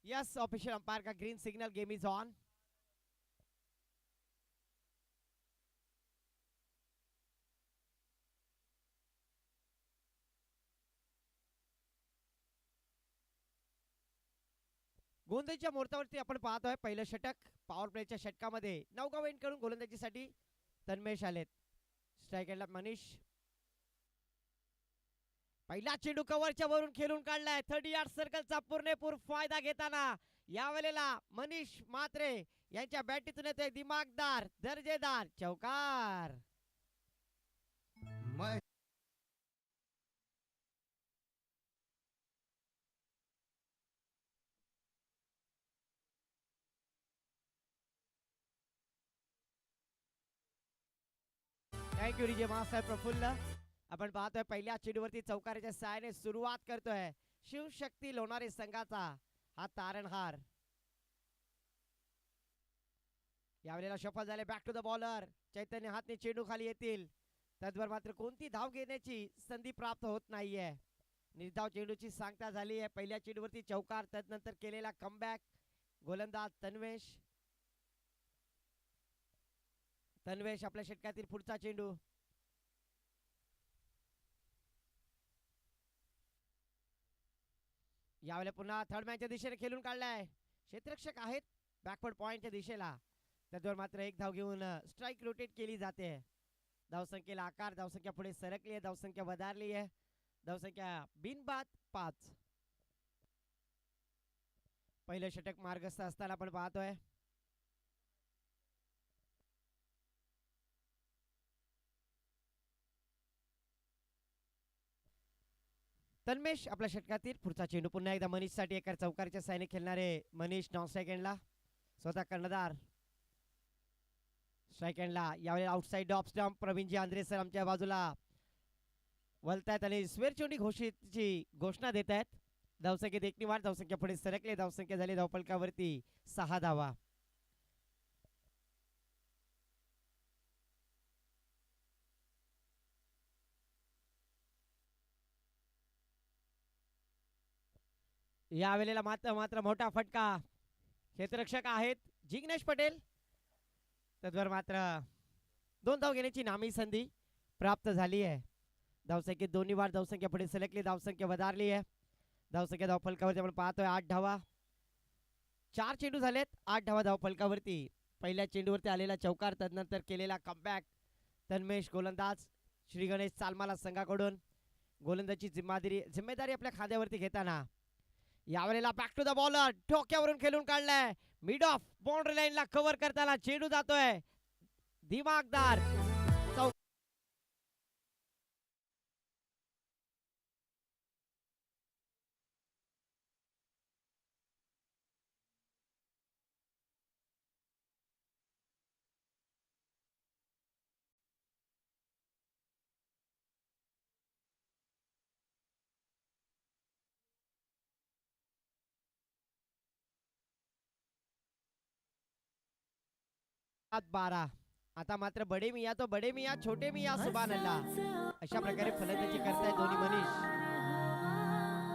Yes official umpire का green signal, game is on. गोलंदाजीच्या मुहूर्तावरती आपण पाहतोय पहिलं षटक पॉवर प्लेच्या षटकामध्ये नौका वेंट करून गोलंदाजीसाठी तन्मेश आलेत। स्ट्राईक एंडला मनीष, पहिला चेंडू कव्हरच्या वरून खेळून काढलाय 30 यार्ड सर्कलचा पुरेपूर फायदा घेताना यावेळेला मनीष म्हात्रे यांच्या बॅटीतून येतोय दिमागदार दर्जेदार चौकार। थँक्यू रिजे महासाहेब प्रफुल्ल। आपण पाहतोय पहिल्या चेंडूवरती चौकाराच्या सहाय्याने सुरुवात करतोय शिवशक्ती लोणारे संघाचा हा तारणहार। यावेळेला सफल झाले बॅक टू द बॉलर चैतन्य हातने चेंडू खाली येतील, तद्वर मात्र कोणती धाव घेण्याची संधी प्राप्त होत नाहीये। निर्धाव चेंडूची सांगता झाली आहे। पहिल्या चेंडूवरती चौकार, तदनंतर केलेला कमबॅक गोलंदाज तन्वेश। तन्वेश आपल्या षटकातील पुढचा चेंडू, यावेळेला पुन्हा थर्ड मॅनच्या दिशेने खेळून काढलाय, क्षेत्ररक्षक आहेत बॅकवर्ड पॉइंटच्या दिशेला, त्याच्यावर मात्र एक धाव घेऊन स्ट्राईक रोटेट केली जाते। धावसंख्येला आकार, धावसंख्या पुढे सरकली आहे, धावसंख्या वधारली आहे, धावसंख्या बिनबाद 5। पहिलं षटक मार्गस्थ असताना आपण पाहतोय तन्मेश आपल्या षटकातील पुढचा चेंडू, पुन्हा एकदा मनीष साठी एका चौकारच्या सायने खेळणारे मनीष नॉन स्ट्राईक एंडला, स्वतः कर्णधार स्ट्राईक एंडला। यावेळी outside off stump Pravinji Andre sir आमच्या बाजूला वळतायत आणि स्वेरचोंडी घोषितची घोषणा देत आहेत। धावसंख्येत एकनी वाढ, धावसंख्या पुढे सरकले, धावसंख्या झाली धावफलकावरती 6 धावा। यावेळेला मात्र मोठा फटका, क्षेत्ररक्षक आहेत जिग्नेश पटेल, तद्वर मात्र 2 धाव घेण्याची नामी संधी प्राप्त झाली आहे। धावसंख्येत दोन्ही वाढ, धावसंख्या पुढे सरकली, धावसंख्या वधारली आहे, धावसंख्या धावफलकावरती आपण पाहतोय 8 धावा। 4 चेंडू झालेत, 8 धावा धावफलकावरती। पहिल्या चेंडूवरती आलेला चौकार, तदनंतर केलेला कमबॅक तन्मेश गोलंदाज श्री गणेश चालमाला संघाकडून गोलंदाजी जिम्मेदारी आपल्या खांद्यावरती घेताना यावेळेला बॅक टू द बॉलर डोक्यावरून खेळून काढलाय, मिड ऑफ बाउंड्री लाईनला कव्हर करताना चेंडू जातोय दिमागदार चौक। बारा। आता मात्र बडे मिया तो बडे मिया छोटे मिया सुभान अल्लाह अशा प्रकारे फलंदाजी करताय दोन्ही मनीष।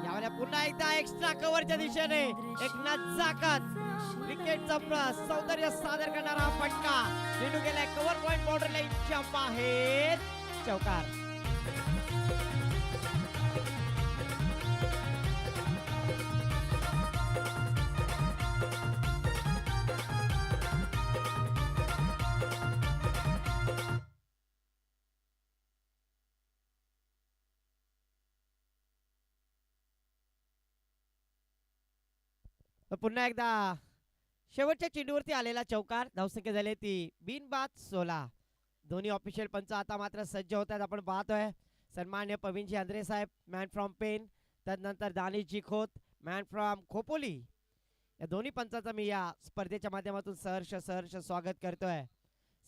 यावेळेला पुन्हा एकदा एक्स्ट्रा कव्हरच्या दिशेने एक नजाकत क्रिकेटचा सौंदर्य सादर करणारा फटका, चेंडू गेलाय कव्हर पॉइंट बाउंड्री लाईनच्या बाहेर, चौकार। पुन्हा एकदा शेवटच्या चेंडूवरती आलेला चौकार, धावसंख्या झाली ती बिनबाद 16। दोन्ही ऑफिशियल पंच आता मात्र सज्ज होत आहेत। आपण पाहतोय सन्मान्य प्रवीणजी आंद्रे साहेब मॅन फ्रॉम पेन, तदनंतर दानिशजी खोत मॅन फ्रॉम खोपोली, या दोन्ही पंचांचा मी या स्पर्धेच्या माध्यमातून सहर्ष स्वागत करतोय।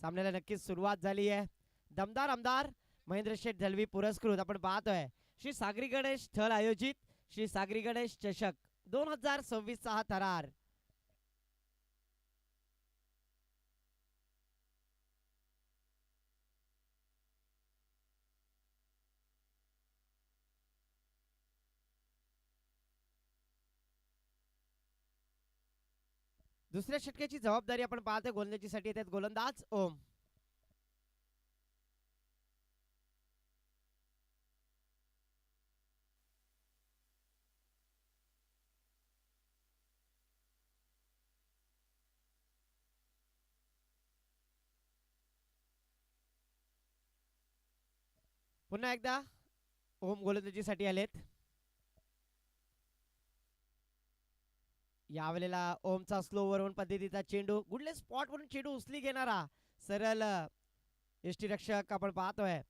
सामन्याला नक्कीच सुरुवात झाली आहे। दमदार आमदार महेंद्र शेठ दलवी पुरस्कृत आपण पाहतोय श्री सागरी गणेश स्थळ आयोजित श्री सागरी गणेश चषक 2026 चा हा थरार। दुसऱ्या षटकाची जबाबदारी आपण पाहतोय गोलंदाजीसाठी येतात गोलंदाज ओम. पुन्हा एकदा ओम गोलंदाजीसाठी आलेत. यावेळेला ओमचा स्लो वरून पद्धतीचा चेंडू गुडले स्पॉट वरून चेंडू उचली घेणारा सरळ यष्टीरक्षक आपण पाहतोय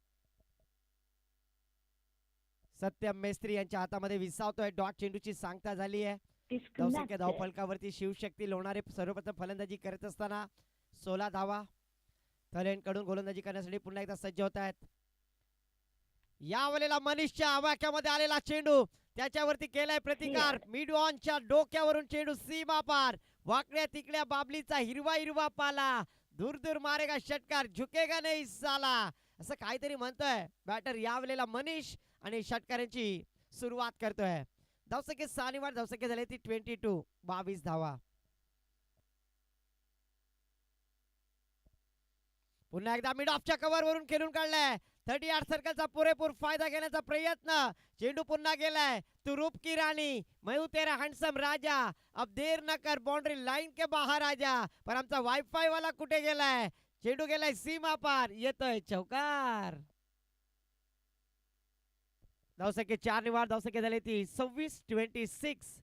सत्यम मेस्त्री यांच्या हातामध्ये विसावतोय. डॉट चेंडूची सांगता झाली आहे. धावसंख्या धावफलकावरती शिवशक्ती लोणारे सर्वप्रथम फलंदाजी करत असताना 16 धावा. थलेंड कडून गोलंदाजी करण्यासाठी पुन्हा एकदा सज्ज होत आहेत. यावेळेला मनीषच्या आवाक्यामध्ये आलेला चेंडू त्याच्यावरती केलाय प्रतिकार. मिड ऑनच्या डोक्यावरून चेंडू सीमा पार. वाकड्या तिकड्या बाबलीचा हिरवा हिरवा पाला. दूर दूर मारेगा षटकार झुकेगा नाही साला असं काहीतरी म्हणतोय बॅटर. यावेळेला मनीष आणि षटकारांची सुरुवात करतोय. धावसंख्या 6 निवार धावसंख्या झाली ती 22 22 धावा. पुन्हा एकदा मिड ऑफच्या कव्हर वरून खेळून काढलाय. 30 यार्ड सर्कलचा पुरेपूर फायदा घेण्याचा प्रयत्न. चेंडू पुन्हा गेलाय. तू रूप की राणी मैं हूं तेरा हँडसम राजा अब देर न कर बाउंड्री लाईन के बाहेर आजा. पण आमचा वायफाय वाला कुठे गेलाय. चेंडू गेलाय सीमा पार. येतोय चौकार. धावसंख्या 4 निवार धावसंख्या झाली ती 26-26.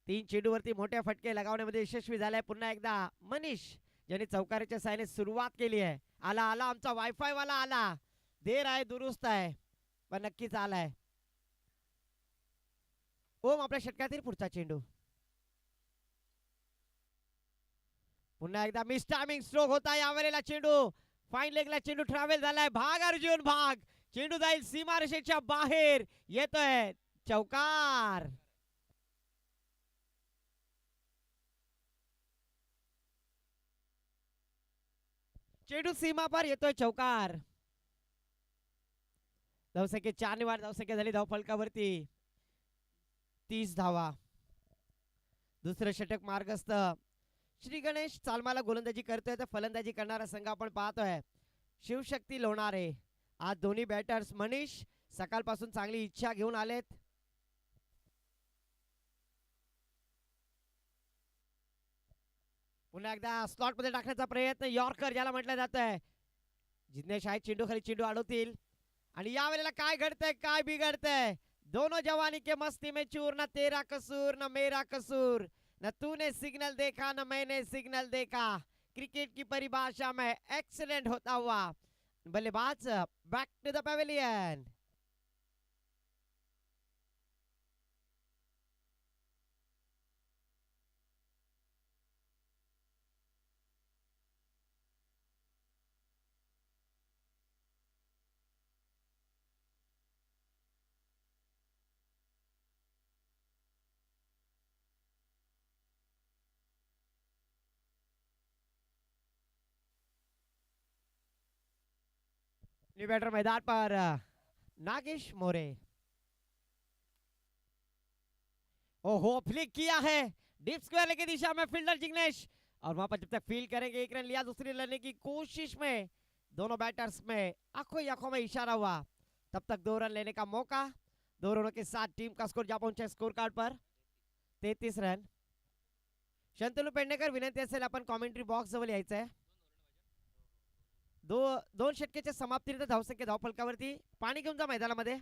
3 चेंडूवरती मोठ्या फटके लगावण्यामध्ये यशस्वी झालाय पुन्हा एकदा मनीष ज्यांनी चौकाराच्या साहाय्याने सुरुवात केली आहे. आला आला आमचा वायफाय वाला आला. देर आहे दुरुस्त आहे पण नक्कीच आलाय. ओम आपल्या षटकातील पुढचा चेंडू. पुन्हा एकदा मिस टायमिंग स्ट्रोक होता. यावेळेला चेंडू फाईन लेगला चेंडू ट्रॅव्हल झालाय. भाग अर्जुन भाग. चेंडू जाईल सीमारेषेच्या बाहेर. येतोय चौकार. चेंडू सीमा पार. येतोय चौकार. धावसंख्या 4 निवार धावसंख्या झाली धावफलकावरती 30 धावा. दुसरं षटक मार्गस्थ. श्री गणेश चालमाला गोलंदाजी करतोय तर फलंदाजी करणारा संघ आपण पाहतोय शिवशक्ती लोणारे. आज दोन्ही बॅटर्स मनीष सकाळपासून चांगली इच्छा घेऊन आलेत. पुन्हा एकदा स्लॉट मध्ये टाकण्याचा प्रयत्न. यॉर्कर ज्याला म्हटलं जात आहे. जिग्नेश आहे चेंडू खाली चेंडू अडवतील आणि यावेळेला काय घडतंय काय बिघडतंय. दोनों जवानी के मस्ती में चूर. ना तेरा कसूर ना मेरा कसूर. न तूने सिग्नल देखा न मैंने सिग्नल देखा. क्रिकेट की परिभाषा में एक्सीलेंट होता हुआ बल्लेबाज back to the pavilion. New batter मैदान पर नागेश मोरे. ओहो फ्लिक किया है डीप स्क्वायर की दिशा में फील्डर जिग्नेश और वहां पर जब तक फील्ड करेंगे 1 रन लिया दूसरी लेने की कोशिश में दोनों बैटर्स में आंखों ही आंखों में इशारा हुआ. तब तक 2 रन लेने का मौका. 2 रनों के साथ टीम का स्कोर जा पहुंचा स्कोर कार्ड पर 33 रन. शंतनू पेडणेकर विनंती असेल आपण कॉमेंट्री बॉक्स जवळ यायचं आहे. दोन षटकेच्या समाप्तीनंतर धावसंख्या धावफलकावरती पाणी घेऊन जा मैदानामध्ये.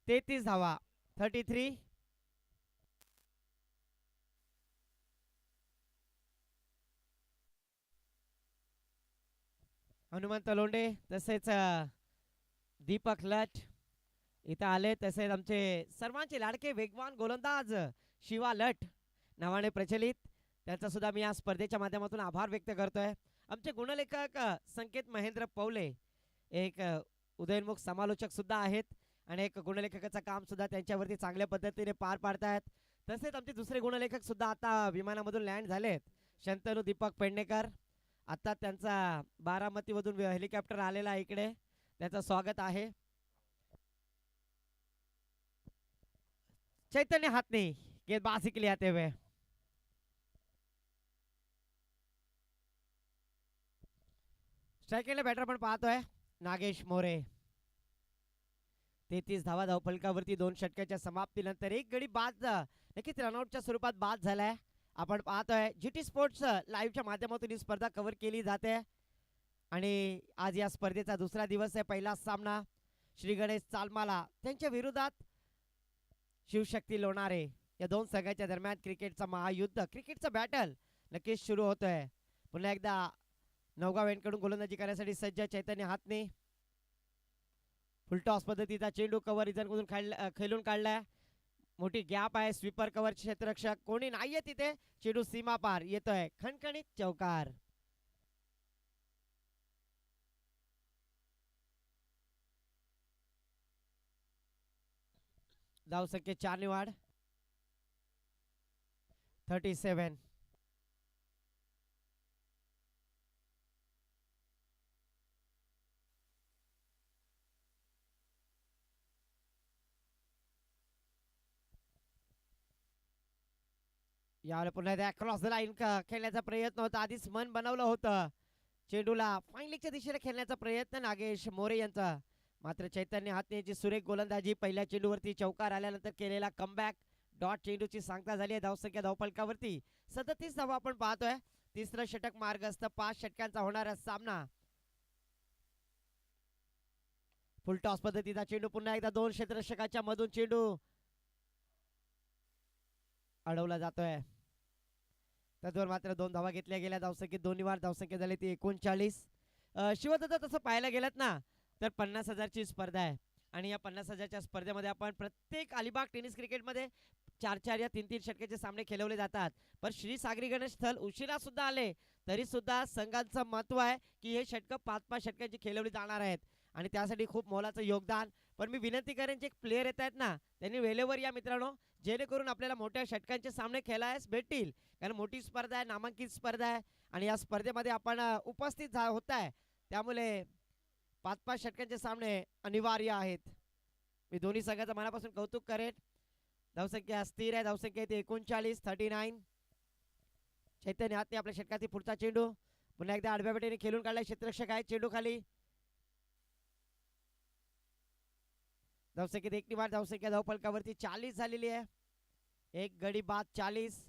33 धावा 33. हनुमंत लोंढे तसेच दीपक लट इथं आले. तसेच आमचे सर्वांचे लाडके वेगवान गोलंदाज शिवा लट नावाने प्रचलित. त्यांचा सुद्धा मी या स्पर्धेच्या माध्यमातून आभार व्यक्त करतोय. आमचे गुणलेखक संकेत महेंद्र पवले एक उदयनमुख समालोचक सुद्धा आहेत आणि एक गुणलेखकाचं काम सुद्धा त्यांच्यावरती चांगल्या पद्धतीने पार पाडतायत. तसेच आमचे दुसरे गुणलेखक सुद्धा आता विमानामधून लँड झालेत. शंतनू दीपक पेडणेकर आता त्यांचा बारामतीमधून हेलिकॉप्टर आलेला आहे इकडे. त्याचं स्वागत आहे. चैतन्य हाथनी गेंदबाजी के लिए आते हुए स्ट्राईक बॅटर पण पाहतोय नागेश मोरे. 33 धावा धावफलकावरती 2 षटकाच्या समाप्तीनंतर एक गडी बाद नक्कीच रनआउटच्या स्वरूपात बाद झालाय. आपण पाहतोय जीटी स्पोर्ट्स लाईव्हच्या माध्यमातून ही स्पर्धा कव्हर केली जाते आणि आज या स्पर्धेचा दुसरा दिवस आहे. पहिला सामना श्री गणेश चालमाला त्यांच्या विरोधात शिवशक्ती लोणारे या दोन संघाच्या दरम्यान क्रिकेटचा महायुद्ध, क्रिकेटचा बॅटल नक्कीच सुरू होतोय. पुन्हा एकदा नवगाव यांकडून गोलंदाजी करण्यासाठी सज्ज चैतन्य हातने. फुलटॉस पद्धतीचा चेंडू कव्हर इजनमधून खेळून काढलाय. मोठी गॅप आहे. स्वीपर कव्हर क्षेत्ररक्षक कोणी नाहीये तिथे. चेंडू सीमा पार येतोय. खणखणीत चौकार. धावसंख्या 4 ने वाढ. 37. यावेळी पुन्हा एकदा क्रॉस द लाईन खेळण्याचा प्रयत्न होता. आधीच मन बनवलं होतं चेंडूला फाईनलीच्या दिशेने खेळण्याचा प्रयत्न नागेश मोरे यांचा. मात्र चैतन्य हातनेची सुरेख गोलंदाजी. पहिल्या चेंडूवरती चौकार आल्यानंतर केलेला कमबॅक. डॉट चेंडूची सांगता झाली आहे. धावसंख्या धावफलकावरती 37 धावा आपण पाहतोय. तिसरं षटक मार्गस्थ. 5 षटकांचा होणारा सामना. फुल टॉस पद्धतीचा चेंडू पुन्हा एकदा 2 क्षेत्ररक्षकाच्या मधून चेंडू अडवला जातोय. त्यावर मात्र 2 धावा घेतल्या गेल्या. धावसंख्येत 2 वार. धावसंख्या झाली ती 39. शिवदत्त तसं पाहायला गेलात ना तर 50,000ची स्पर्धा आहे आणि या 50,000च्या स्पर्धेमध्ये आपण प्रत्येक अलिबाग टेनिस क्रिकेटमध्ये 4-4 या 3-3 षटकाचे सामने खेळवले जातात. पण श्री सागरी गणेश स्थल उशिरा सुद्धा आले तरी सुद्धा संघांचं महत्व आहे की हे षटक 5-5 षटकांची खेळवली जाणार आहेत आणि त्यासाठी खूप मोलाचं योगदान. पण मी विनंती करेन जे प्लेयर येत आहेत ना त्यांनी वेळेवर या मित्रांनो, जेणेकरून आपल्याला मोठ्या षटकांचे सामने खेळायला भेटतील. कारण मोठी स्पर्धा आहे, नामांकित स्पर्धा आहे आणि या स्पर्धेमध्ये आपण उपस्थित होत आहे. त्यामुळे 5-5 षटकांचे सामने अनिवार्य आहेत. मी दोन्ही संघाचं मनापासून कौतुक करेन. धावसंख्या स्थिर आहे. धावसंख्या येते 39. 39. चैतन्य हातने आपल्या षटकातील पुढचा चेंडू पुन्हा एकदा आडव्या बेटेने खेळून काढलाय. क्षेत्ररक्षक आहे. चेंडू खाली. धावसंख्येत 1 वाढ. धावसंख्या धावफलकावरती 40 झालेली आहे. एक गडी बाद. 40.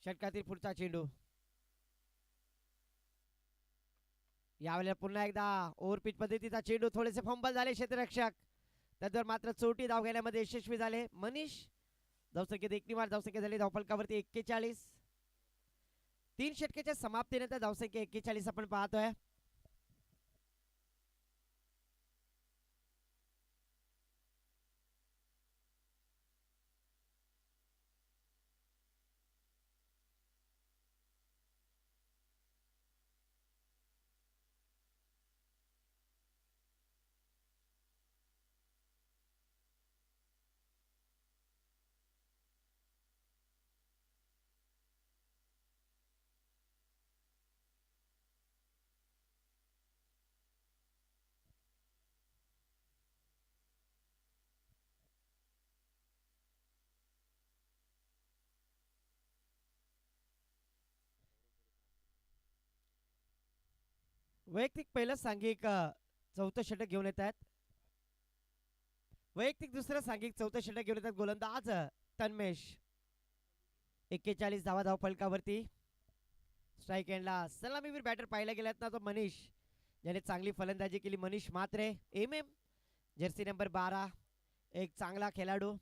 षटकातील पुढचा चेंडू. यावेळेला पुन्हा एकदा ओव्हरपिच पद्धतीचा चेंडू. थोडेसे फंबल झाले क्षेत्ररक्षक. त्यावर मात्र चोटी धाव घेण्यामध्ये यशस्वी झाले मनीष. धावसंख्येत 1 वाढ. धावसंख्या झाली धावफलकावरती 41. 3 षटकाच्या समाप्तीनंतर धावसंख्या 41 आपण पाहतोय. वैयक्तिक पहिलं सांघिक चौथं षटक घेऊन येत आहेत. वैयक्तिक दुसरं सांघिक चौथं षटक घेऊन येतात गोलंदाज तन्मेश. 41 धावा धावफलकावरती. स्ट्राईक एंडला सलामीवीर बॅटर पाहायला गेलात ना तो मनीष, ज्याने चांगली फलंदाजी केली. Manish Mhatre MM Jersey number 12. एक चांगला खेळाडू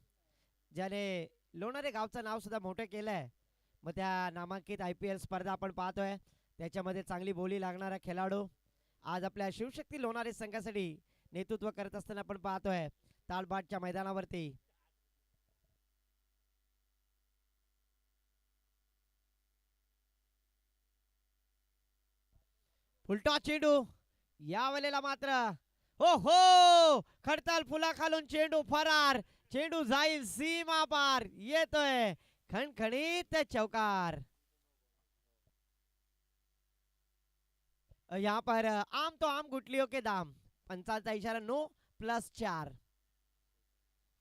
ज्याने लोणारे गावचं नाव सुद्धा मोठं केलंय. मग त्या नामांकित IPL स्पर्धा आपण पाहतोय त्याच्यामध्ये चांगली बोली लागणारा खेळाडू आज आपल्या शिवशक्ती लोणारे संघासाठी नेतृत्व करत असताना आपण पाहतोय तालबाटच्या मैदानावरती. फुलटॉस चेंडू. या वेळेला मात्र हो हो खडताल फुला खालून चेंडू फरार. चेंडू जाईल सीमा पार. येतोय खणखणीत चौकार. यहाँ पर आम तो आम गुटलियों के दाम. पंचांचा इशारा नो +4.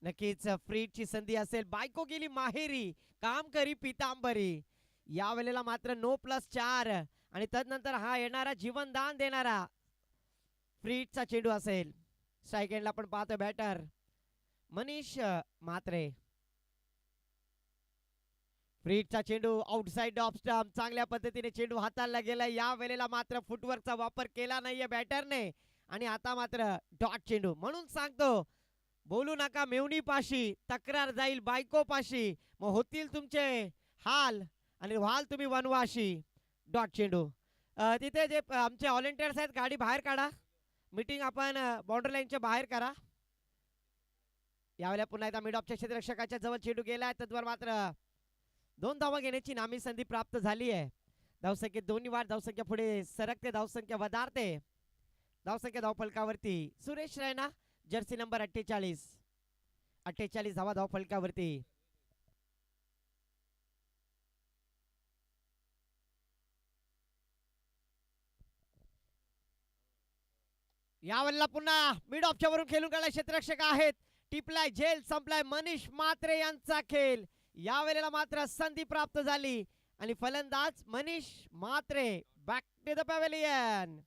नक्कीच फ्रीडची संधी असेल. बायको गेली माहेरी, काम करी पितांबरी. या वेळेला मात्र नो प्लस 4 आणि तदनंतर हा येणारा जीवनदान देणारा फ्रीडचा चेंडू असेल. स्ट्राईक एंडला आपण पाहतोय बॅटर मनीष म्हात्रे. फ्रीडचा चेंडू आउटसाइड ऑफ स्टंप, चांगल्या पद्धतीने चेंडू हाताळला गेला. या वेळेला मात्र फुटवर्कचा वापर केला नाहीये बॅटरने आणि आता मात्र डॉट चेंडू. म्हणून सांगतो बोलू नका मेवणी पाशी, तक्रार जाईल बायको पाशी, मग होतील तुमचे हाल आणि व्हाल तुम्ही वनवाशी. डॉट चेंडू. तिथे जे आमचे व्हॉलेंटियर्स आहेत गाडी बाहेर काढा. मीटिंग आपण बाउंड्री लाईनच्या बाहेर करा. यावेळेला पुन्हा एकदा मिड ऑफच्या क्षेत्ररक्षकाच्या जवळ चेंडू गेलाय. तद्वार मात्र 2 धावा घेण्याची नामी संधी प्राप्त झाली आहे. धावसंख्येत दोन्ही वाढ, धावसंख्या पुढे सरकते, धावसंख्या वधारते. धावसंख्या धावफलकावरती सुरेश रैना, जर्सी नंबर 48 धावा धावफलकावरती. यावेळेला पुन्हा मिड ऑफच्या वरून खेळून काढला क्षेत्ररक्षक आहेत. टिपलाय झेल संपलाय मनीष म्हात्रे यांचा खेळ. यावेळेला मात्र संधी प्राप्त झाली आणि फलंदाज Manish Mhatre back to the pavilion.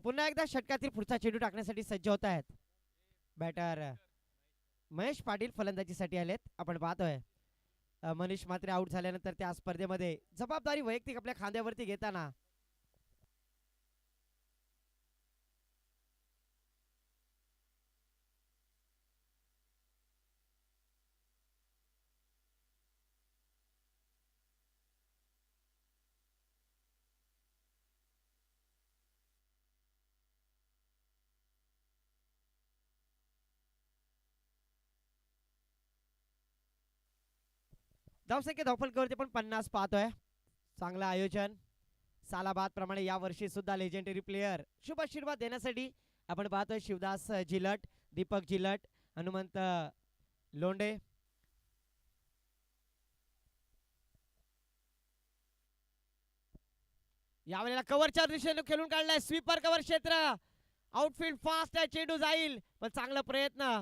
पुन्हा एकदा षटकातील पुढचा चेंडू टाकण्यासाठी सज्ज होत आहेत. बॅटर महेश पाटील फलंदाजीसाठी आलेत. आपण पाहतोय मनीष म्हात्रे आउट झाल्यानंतर त्या स्पर्धेमध्ये जबाबदारी वैयक्तिक आपल्या खांद्यावरती घेताना धावसंख्या धावफलकावरती पण 50 पाहतोय. चांगलं आयोजन. सालाबाद प्रमाणे या वर्षी सुद्धा लेजेंडरी प्लेयर शुभ आशीर्वाद देण्यासाठी आपण पाहतोय शिवदास जिलट, दीपक जिलट, हनुमंत लोंडे. यावेळेला कव्हरच्या दिशेने खेळून काढलाय. स्वीपर कव्हर क्षेत्र, आउटफील्ड फास्ट आहे. चेंडू जाईल पण चांगला प्रयत्न,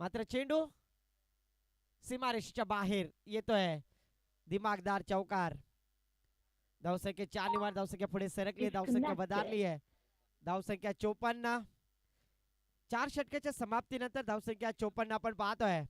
मात्र चेंडू सीमारेषेच्या बाहेर येतोय. दिमागदार चौकार. धावसंख्या 4 निवार, धावसंख्या पुढे सरकली, धावसंख्या वधारली आहे. धावसंख्या 54. 4 षटकाच्या समाप्तीनंतर धावसंख्या 54 आपण पाहतोय.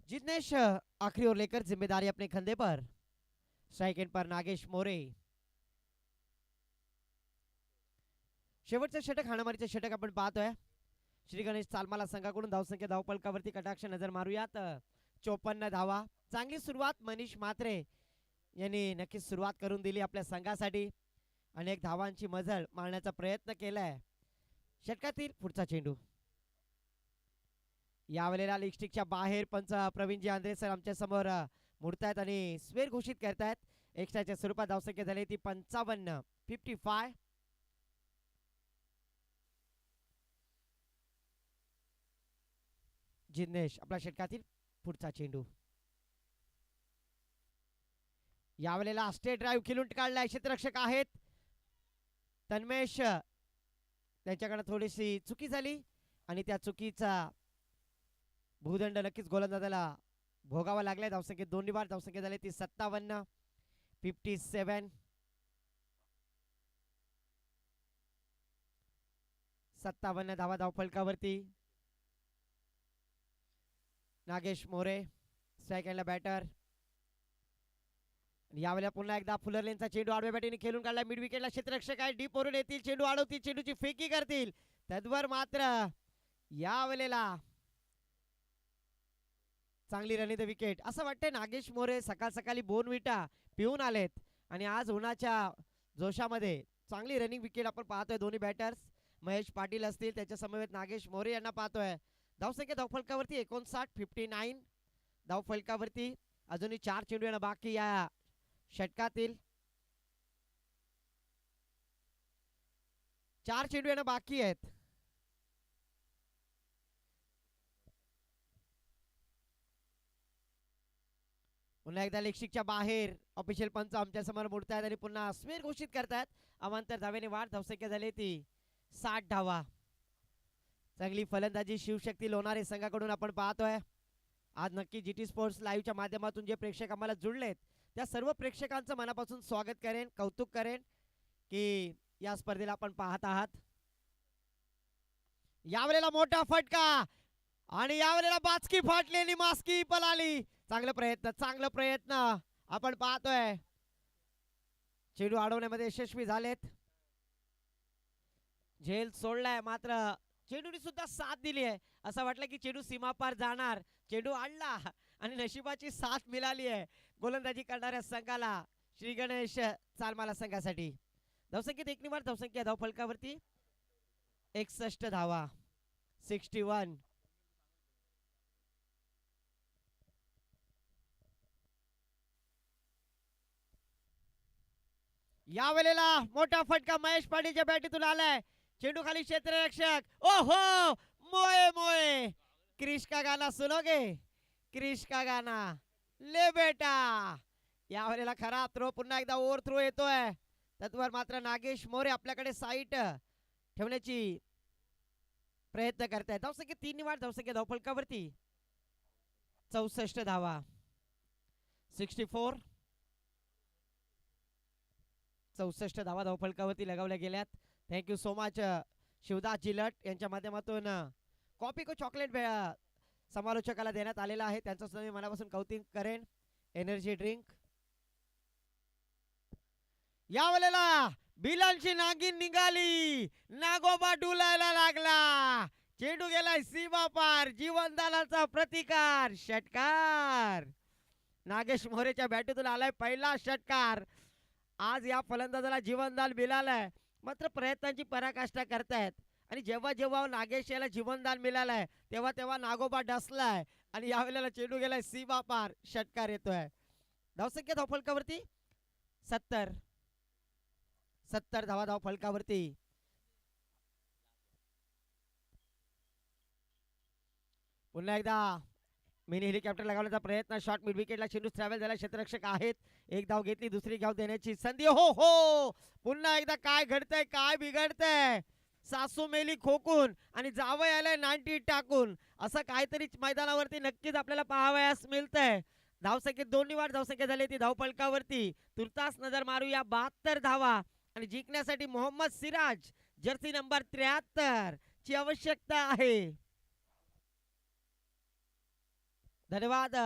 जिग्नेश आखिरी ओवर लेकर जिम्मेदारी अपने कंधे पर. स्ट्राइक एंड पर नागेश मोरे. शेवटचं षटक हाणामारीचे षटक आपण पाहतोय. श्री गणेश चालमाला संघाकडून धावसंख्या धावफलकावरती कटाक्ष नजर मारूयात. 54 धावा. चांगली सुरुवात मनीष म्हात्रे यांनी नक्कीच सुरुवात करून दिली आपल्या संघासाठी. अनेक धावांची मजल मारण्याचा प्रयत्न केलाय. षटकातील पुढचा चेंडू यावेळेला लिगस्टिकच्या बाहेर पंच प्रवीणजी आंद्रे सर आमच्या समोर मुडतायत आणि स्वेर घोषित करतायत. एक्स्ट्राच्या स्वरूपात धावसंख्या झाली ती 55. जिग्नेश आपला षटकातील पुढचा चेंडू यावेळेला स्टेट ड्राईव्ह खेळून काढलाय. क्षेत्ररक्षक आहेत तन्मेश, त्यांच्याकडे थोडीशी चुकी झाली आणि त्या चुकीचा भूदंड नक्कीच गोलंदाजाला भोगावा लागलाय. धावसंख्येत 2 बार धावसंख्या झाली ती 57. 57 धावा धावफलकावरती. नागेश मोरे स्ट्राईक हँडला बॅटर. यावेळेला पुन्हा एकदा फुलरलेनचा चेंडू आडव्या बॅटीने खेळून काढला. मिड विकेटला क्षेत्ररक्षक आहे. डीप वरून येतील, चेंडू अडवतील, चेंडूची फेकी करतील. तद्वर मात्र यावेळेला चांगली रन द विकेट. असं वाटतंय नागेश मोरे सकाळ सकाळी बोनविटा पिऊन आलेत आणि आज उन्हाच्या जोशामध्ये चांगली रनिंग विकेट आपण पाहतोय. दोन्ही बॅटर्स महेश पाटील असतील, त्याच्या समवेत नागेश मोरे यांना पाहतोय. धावसंख्या धावफलकावरती 59 धावफलकावरती. अजूनही 4 चेंडू येणं बाकी या षटकातील. 4 चेंडू येणं बाकी आहेत. पुन्हा एकदा लेगस्टिकच्या बाहेर ऑफिशियल पंच आमच्या समोर मुडतायत आणि पुन्हा स्वेर घोषित करतायत. अमांतर धावेने वाढ. धावसंख्या झाली ती 60 धावा. चांगली फलंदाजी शिवशक्ती लोणारे संघाकडून आपण पाहतोय. आज नक्की जीटी स्पोर्ट्स लाईव्हच्या माध्यमातून जे प्रेक्षक आम्हाला जुळलेत त्या सर्व प्रेक्षकांचं मनापासून स्वागत करेन, कौतुक करेन की या स्पर्धेला आपण पाहत आहात. यावेळेला मोठा फटका आणि यावेळेला बाचकी फाटलेली, मास्की पळाली. चांगलं प्रयत्न आपण पाहतोय. चेंडू अडवण्यामध्ये यशस्वी झालेत. झेल सोडलाय मात्र चेंडूने सुद्धा साथ दिली आहे. असं वाटलं की चेंडू सीमापार जाणार, चेंडू आणला आणि नशिबाची साथ मिळाली आहे गोलंदाजी करणाऱ्या संघाला. श्री गणेश चालमाला संघासाठी धावसंख्येत 1 निवार धावसंख्या धावफलकावरती 61 धावा. 61. यावेळेला मोठा फटका महेश पाटीलच्या बॅटीतून आलाय. चेंडू खाली क्षेत्ररक्षक. ओहो, मोए क्रिश का गाना सुनोगे, क्रिश का गाना ले बेटा. यावेळेला खरा थ्रो, पुन्हा एकदा ओव्हर थ्रो येतोय. तत्वर मात्र नागेश मोरे आपल्याकडे साईट ठेवण्याची प्रयत्न करतायत. धावसंख्या 3 निवाड धावसंख्या धावफलकावरती 64 धावा. 64. 64 धावा धावफलकावरती लगावल्या गेल्यात. थँक्यू सो मच शिवदास जिलट यांच्या माध्यमातून कॉफी को चॉकलेट समालोचकाला देण्यात आलेला आहे. त्यांचं सुद्धा मी मनापासून कौतुक करेन. Energy drink. यावेळेला बिलांची नागिन निघाली, नागोबा डुलायला लागला. चेंडू गेलाय सीमा पार. जीवनदानाचा प्रतिकार. षटकार नागेश मोरेच्या बॅटीतून आलाय पहिला षटकार. आज या फलंदाजाला जीवनदान मिळालंय, मात्र प्रयत्नांची पराकाष्ठा करतायत. आणि जेव्हा जेव्हा नागेश याला जीवनदान मिळालंय तेव्हा तेव्हा नागोबा डसलाय आणि यावेळेला चेंडू गेलाय सीमा पार. षटकार येतोय. धावसंख्या धावफलकावरती 70. 70 धावा धावफलकावरती. पुन्हा एकदा मिनी हेलिकॉप्टर लगावण्याचा प्रयत्न. शॉट मिड विकेटला चेंडू ट्रॅव्हल झाला. क्षेत्ररक्षक आहेत. एक धाव घेतली, दुसरी धाव देण्याची संधी. हो, पुन्हा एकदा काय घडतंय, काय बिघडतंय. सासू मेली खोकून आणि जावं आलंय 90 टाकून. असं काहीतरी मैदानावरती नक्कीच आपल्याला पाहावयास मिळतंय. धावसंख्येत 2 निवाड धावसंख्या झाली ती धावफलकावरती. तुर्तास नजर मारूया 72 धावा आणि जिंकण्यासाठी मोहम्मद सिराज जर्सी नंबर 73 ची आवश्यकता आहे. धन्यवाद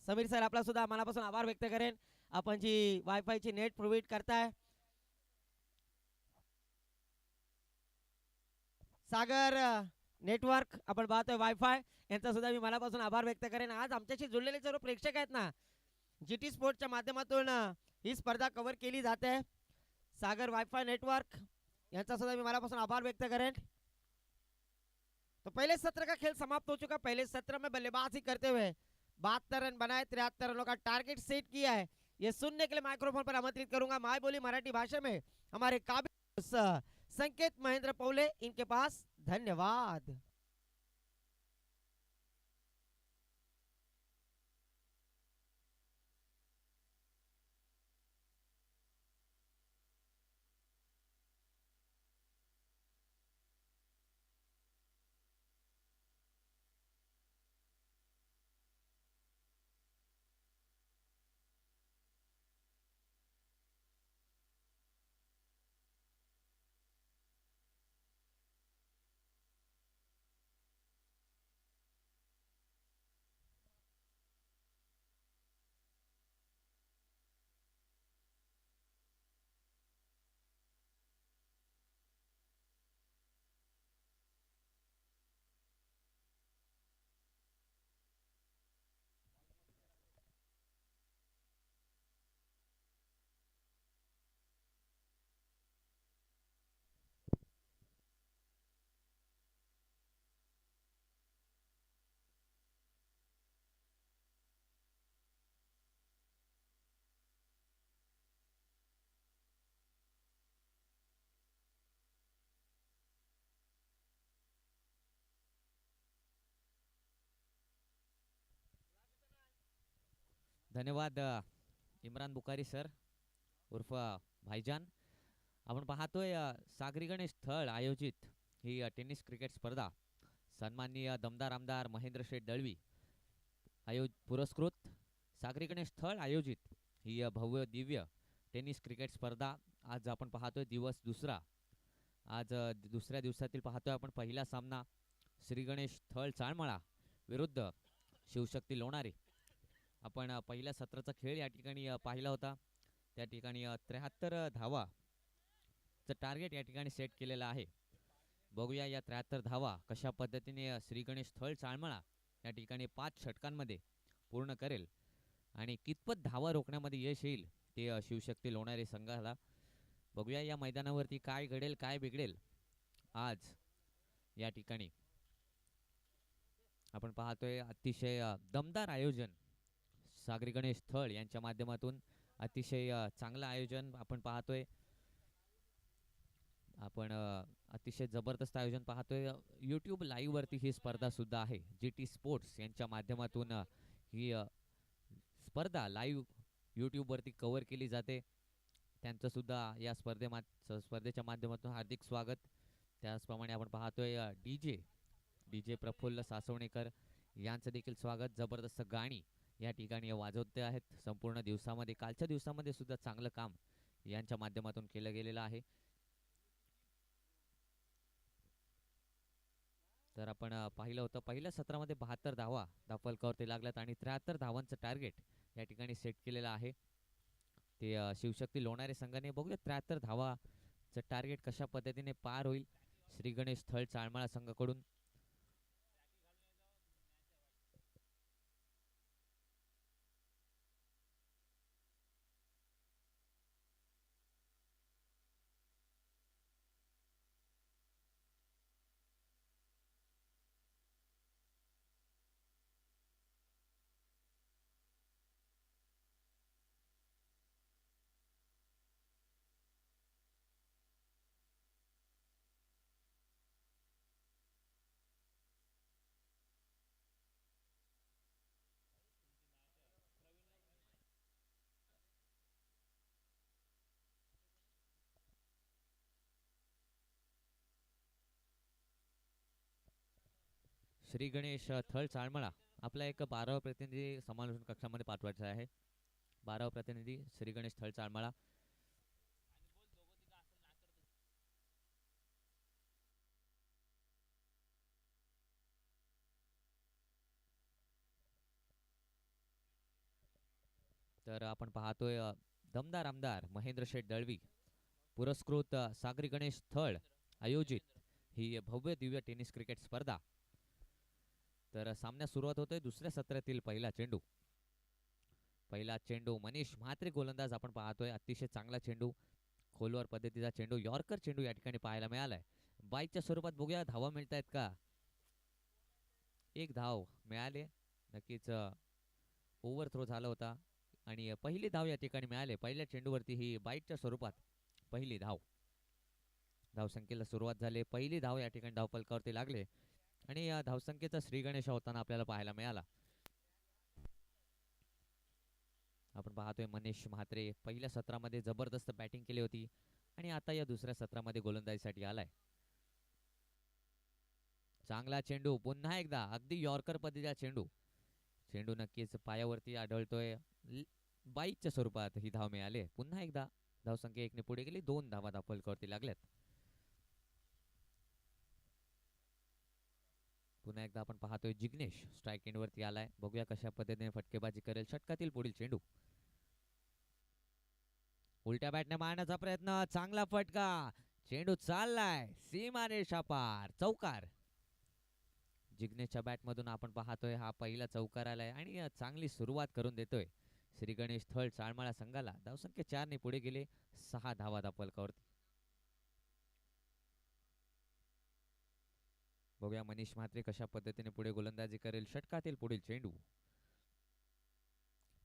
समीर सर, आपला सुद्धा मनापासून आभार व्यक्त करेन. आपण जी वायफायची नेट प्रोव्हाइड करताय. सागर नेटवर्क आपण पाहतोय वायफाय, यांचा सुद्धा मी मनापासून आभार व्यक्त करेन. आज आमच्याशी जुळलेले सर्व प्रेक्षक आहेत ना, जीटी स्पोर्ट्सच्या माध्यमातून ही स्पर्धा कव्हर केली जाते. सागर वाईफाई नेटवर्क यांचा सुद्धा मी मनापासून आभार व्यक्त करें। तो पहले सत्र का खेल समाप्त हो चुका। पहले सत्र में बल्लेबाजी करते हुए 72 रन बनाए, 73 रनों का टारगेट सेट किया है। ये सुनने के लिए माइक्रोफोन पर आमंत्रित करूंगा माय बोली मराठी भाषा में हमारे काबिल संकेत महेंद्र पौले, इनके पास धन्यवाद। धन्यवाद इम्रान बुखारी सर उर्फ भाईजान। आपण पाहतोय सागरी गणेश थळ आयोजित ही टेनिस क्रिकेट स्पर्धा सन्माननीय दमदार आमदार महेंद्र शेठ दळवी पुरस्कृत सागरी गणेश थळ आयोजित ही भव्य दिव्य टेनिस क्रिकेट स्पर्धा आज आपण पाहतोय दिवस दुसरा। आज दुसऱ्या दिवसातील पाहतोय आपण पहिला सामना श्री गणेश थळ चाळमळा विरुद्ध शिवशक्ती लोणारे। आपण पहिल्या सत्राचा खेळ या ठिकाणी पाहिला होता। त्या ठिकाणी 73 धावाचं टार्गेट या ठिकाणी सेट केलेलं आहे। बघूया या 73 धावा कशा पद्धतीने श्री गणेश थळ चाळमळा या ठिकाणी 5 षटकांमध्ये पूर्ण करेल आणि कितपत धावा रोखण्यामध्ये यश येईल ते शिवशक्ती लोणारे संघाला। बघूया या मैदानावरती काय घडेल काय बिघडेल आज या ठिकाणी। आपण पाहतोय अतिशय दमदार आयोजन सागरी गणेश थळ यांच्या माध्यमातून अतिशय चांगलं आयोजन आपण पाहतोय। आपण अतिशय जबरदस्त आयोजन पाहतोय। यूट्यूब लाईव्ह वरती ही स्पर्धा सुद्धा आहे। GT स्पोर्ट्स यांच्या माध्यमातून ही स्पर्धा लाईव्ह यूट्यूब वरती कव्हर केली जाते। त्यांचं सुद्धा या स्पर्धेच्या माध्यमातून हार्दिक स्वागत। त्याचप्रमाणे आपण पाहतोय डीजे प्रफुल्ल सासवणेकर यांचं देखील स्वागत। जबरदस्त गाणी या ठिकाणी वाजवते आहेत संपूर्ण दिवसामध्ये। कालच्या दिवसामध्ये सुद्धा चांगलं काम यांच्या माध्यमातून केलं गेलेलं आहे। तर आपण पाहिलं होतं पहिल्या सत्रामध्ये 72 धावा फलकावरती लागल्यात आणि 73 धावांचं टार्गेट या ठिकाणी सेट केलेलं आहे ते शिवशक्ती लोणारे संघाने। बघूया 73 धावाचं टार्गेट कशा पद्धतीने पार होईल श्री गणेश थळ चाळमळा संघाकडून। श्री गणेश थळ चाळमळा आपला एक 12वा प्रतिनिधी समालोचन कक्षामध्ये पाठवायचा आहे। 12वा प्रतिनिधी श्री गणेश थळ चाळमळा। तर आपण पाहतोय दमदार आमदार महेंद्र शेठ दळवी पुरस्कृत सागरी गणेश थळ आयोजित ही भव्य दिव्य टेनिस क्रिकेट स्पर्धा। तर सामन्यास सुरुवात होतोय दुसऱ्या सत्रातील पहिला चेंडू मनीष म्हात्रे गोलंदाज आपण पाहतोय। अतिशय चांगला चेंडू खोलवर पद्धतीचा चेंडू, यॉर्कर चेंडू या ठिकाणी पाहायला मिळालाय. बाईकच्या स्वरूपात बघूया धावा मिळत आहेत का. एक धाव मिळाले. नक्कीच ओव्हर थ्रो झाला होता आणि पहिली धाव या ठिकाणी मिळाले. पहिल्या चेंडूवरती ही बाईटच्या स्वरूपात पहिली धाव. धावसंख्येला सुरुवात झाली. पहिली धाव या ठिकाणी धावफलकावरती लागले आणि या धावसंख्येचा श्रीगणेश होताना आपल्याला पाहायला मिळाला. आपण पाहतोय मनीष म्हात्रे पहिल्या सत्रामध्ये जबरदस्त बॅटिंग केली होती आणि आता या दुसऱ्या सत्रामध्ये गोलंदाजीसाठी आलाय. चांगला चेंडू पुन्हा एकदा अगदी यॉर्कर पद्धतीचा चेंडू. चेंडू नक्कीच पायावरती आढळतोय. बाईकच्या स्वरूपात ही धाव मिळाली. पुन्हा एकदा धावसंख्या 1 ने पुढे गेली. 2 धावा धावफलकावरती लागल्यात. पुन्हा एकदा आपण पाहतोय जिग्नेश स्ट्राईक एंडवरती आलाय. बघूया कशा पद्धतीने फटकेबाजी करेल. षटकातील पुढील चेंडू. उलट्या बॅटने मारण्याचा प्रयत्न. चांगला फटका. चेंडू चाललाय सीमारेषा पार. चौकार. जिग्नेशच्या बॅटमधून आपण पाहतोय हा पहिला चौकार आलाय आणि चांगली सुरुवात करून देतोय श्री गणेश थळ चाळमाळा संघाला. धावसंख्या 4 ने पुढे गेले. 6 धावा धावफलकावरती. बघूया मनीष म्हात्रे कशा पद्धतीने पुढे गोलंदाजी करेल. षटकातील पुढील चेंडू.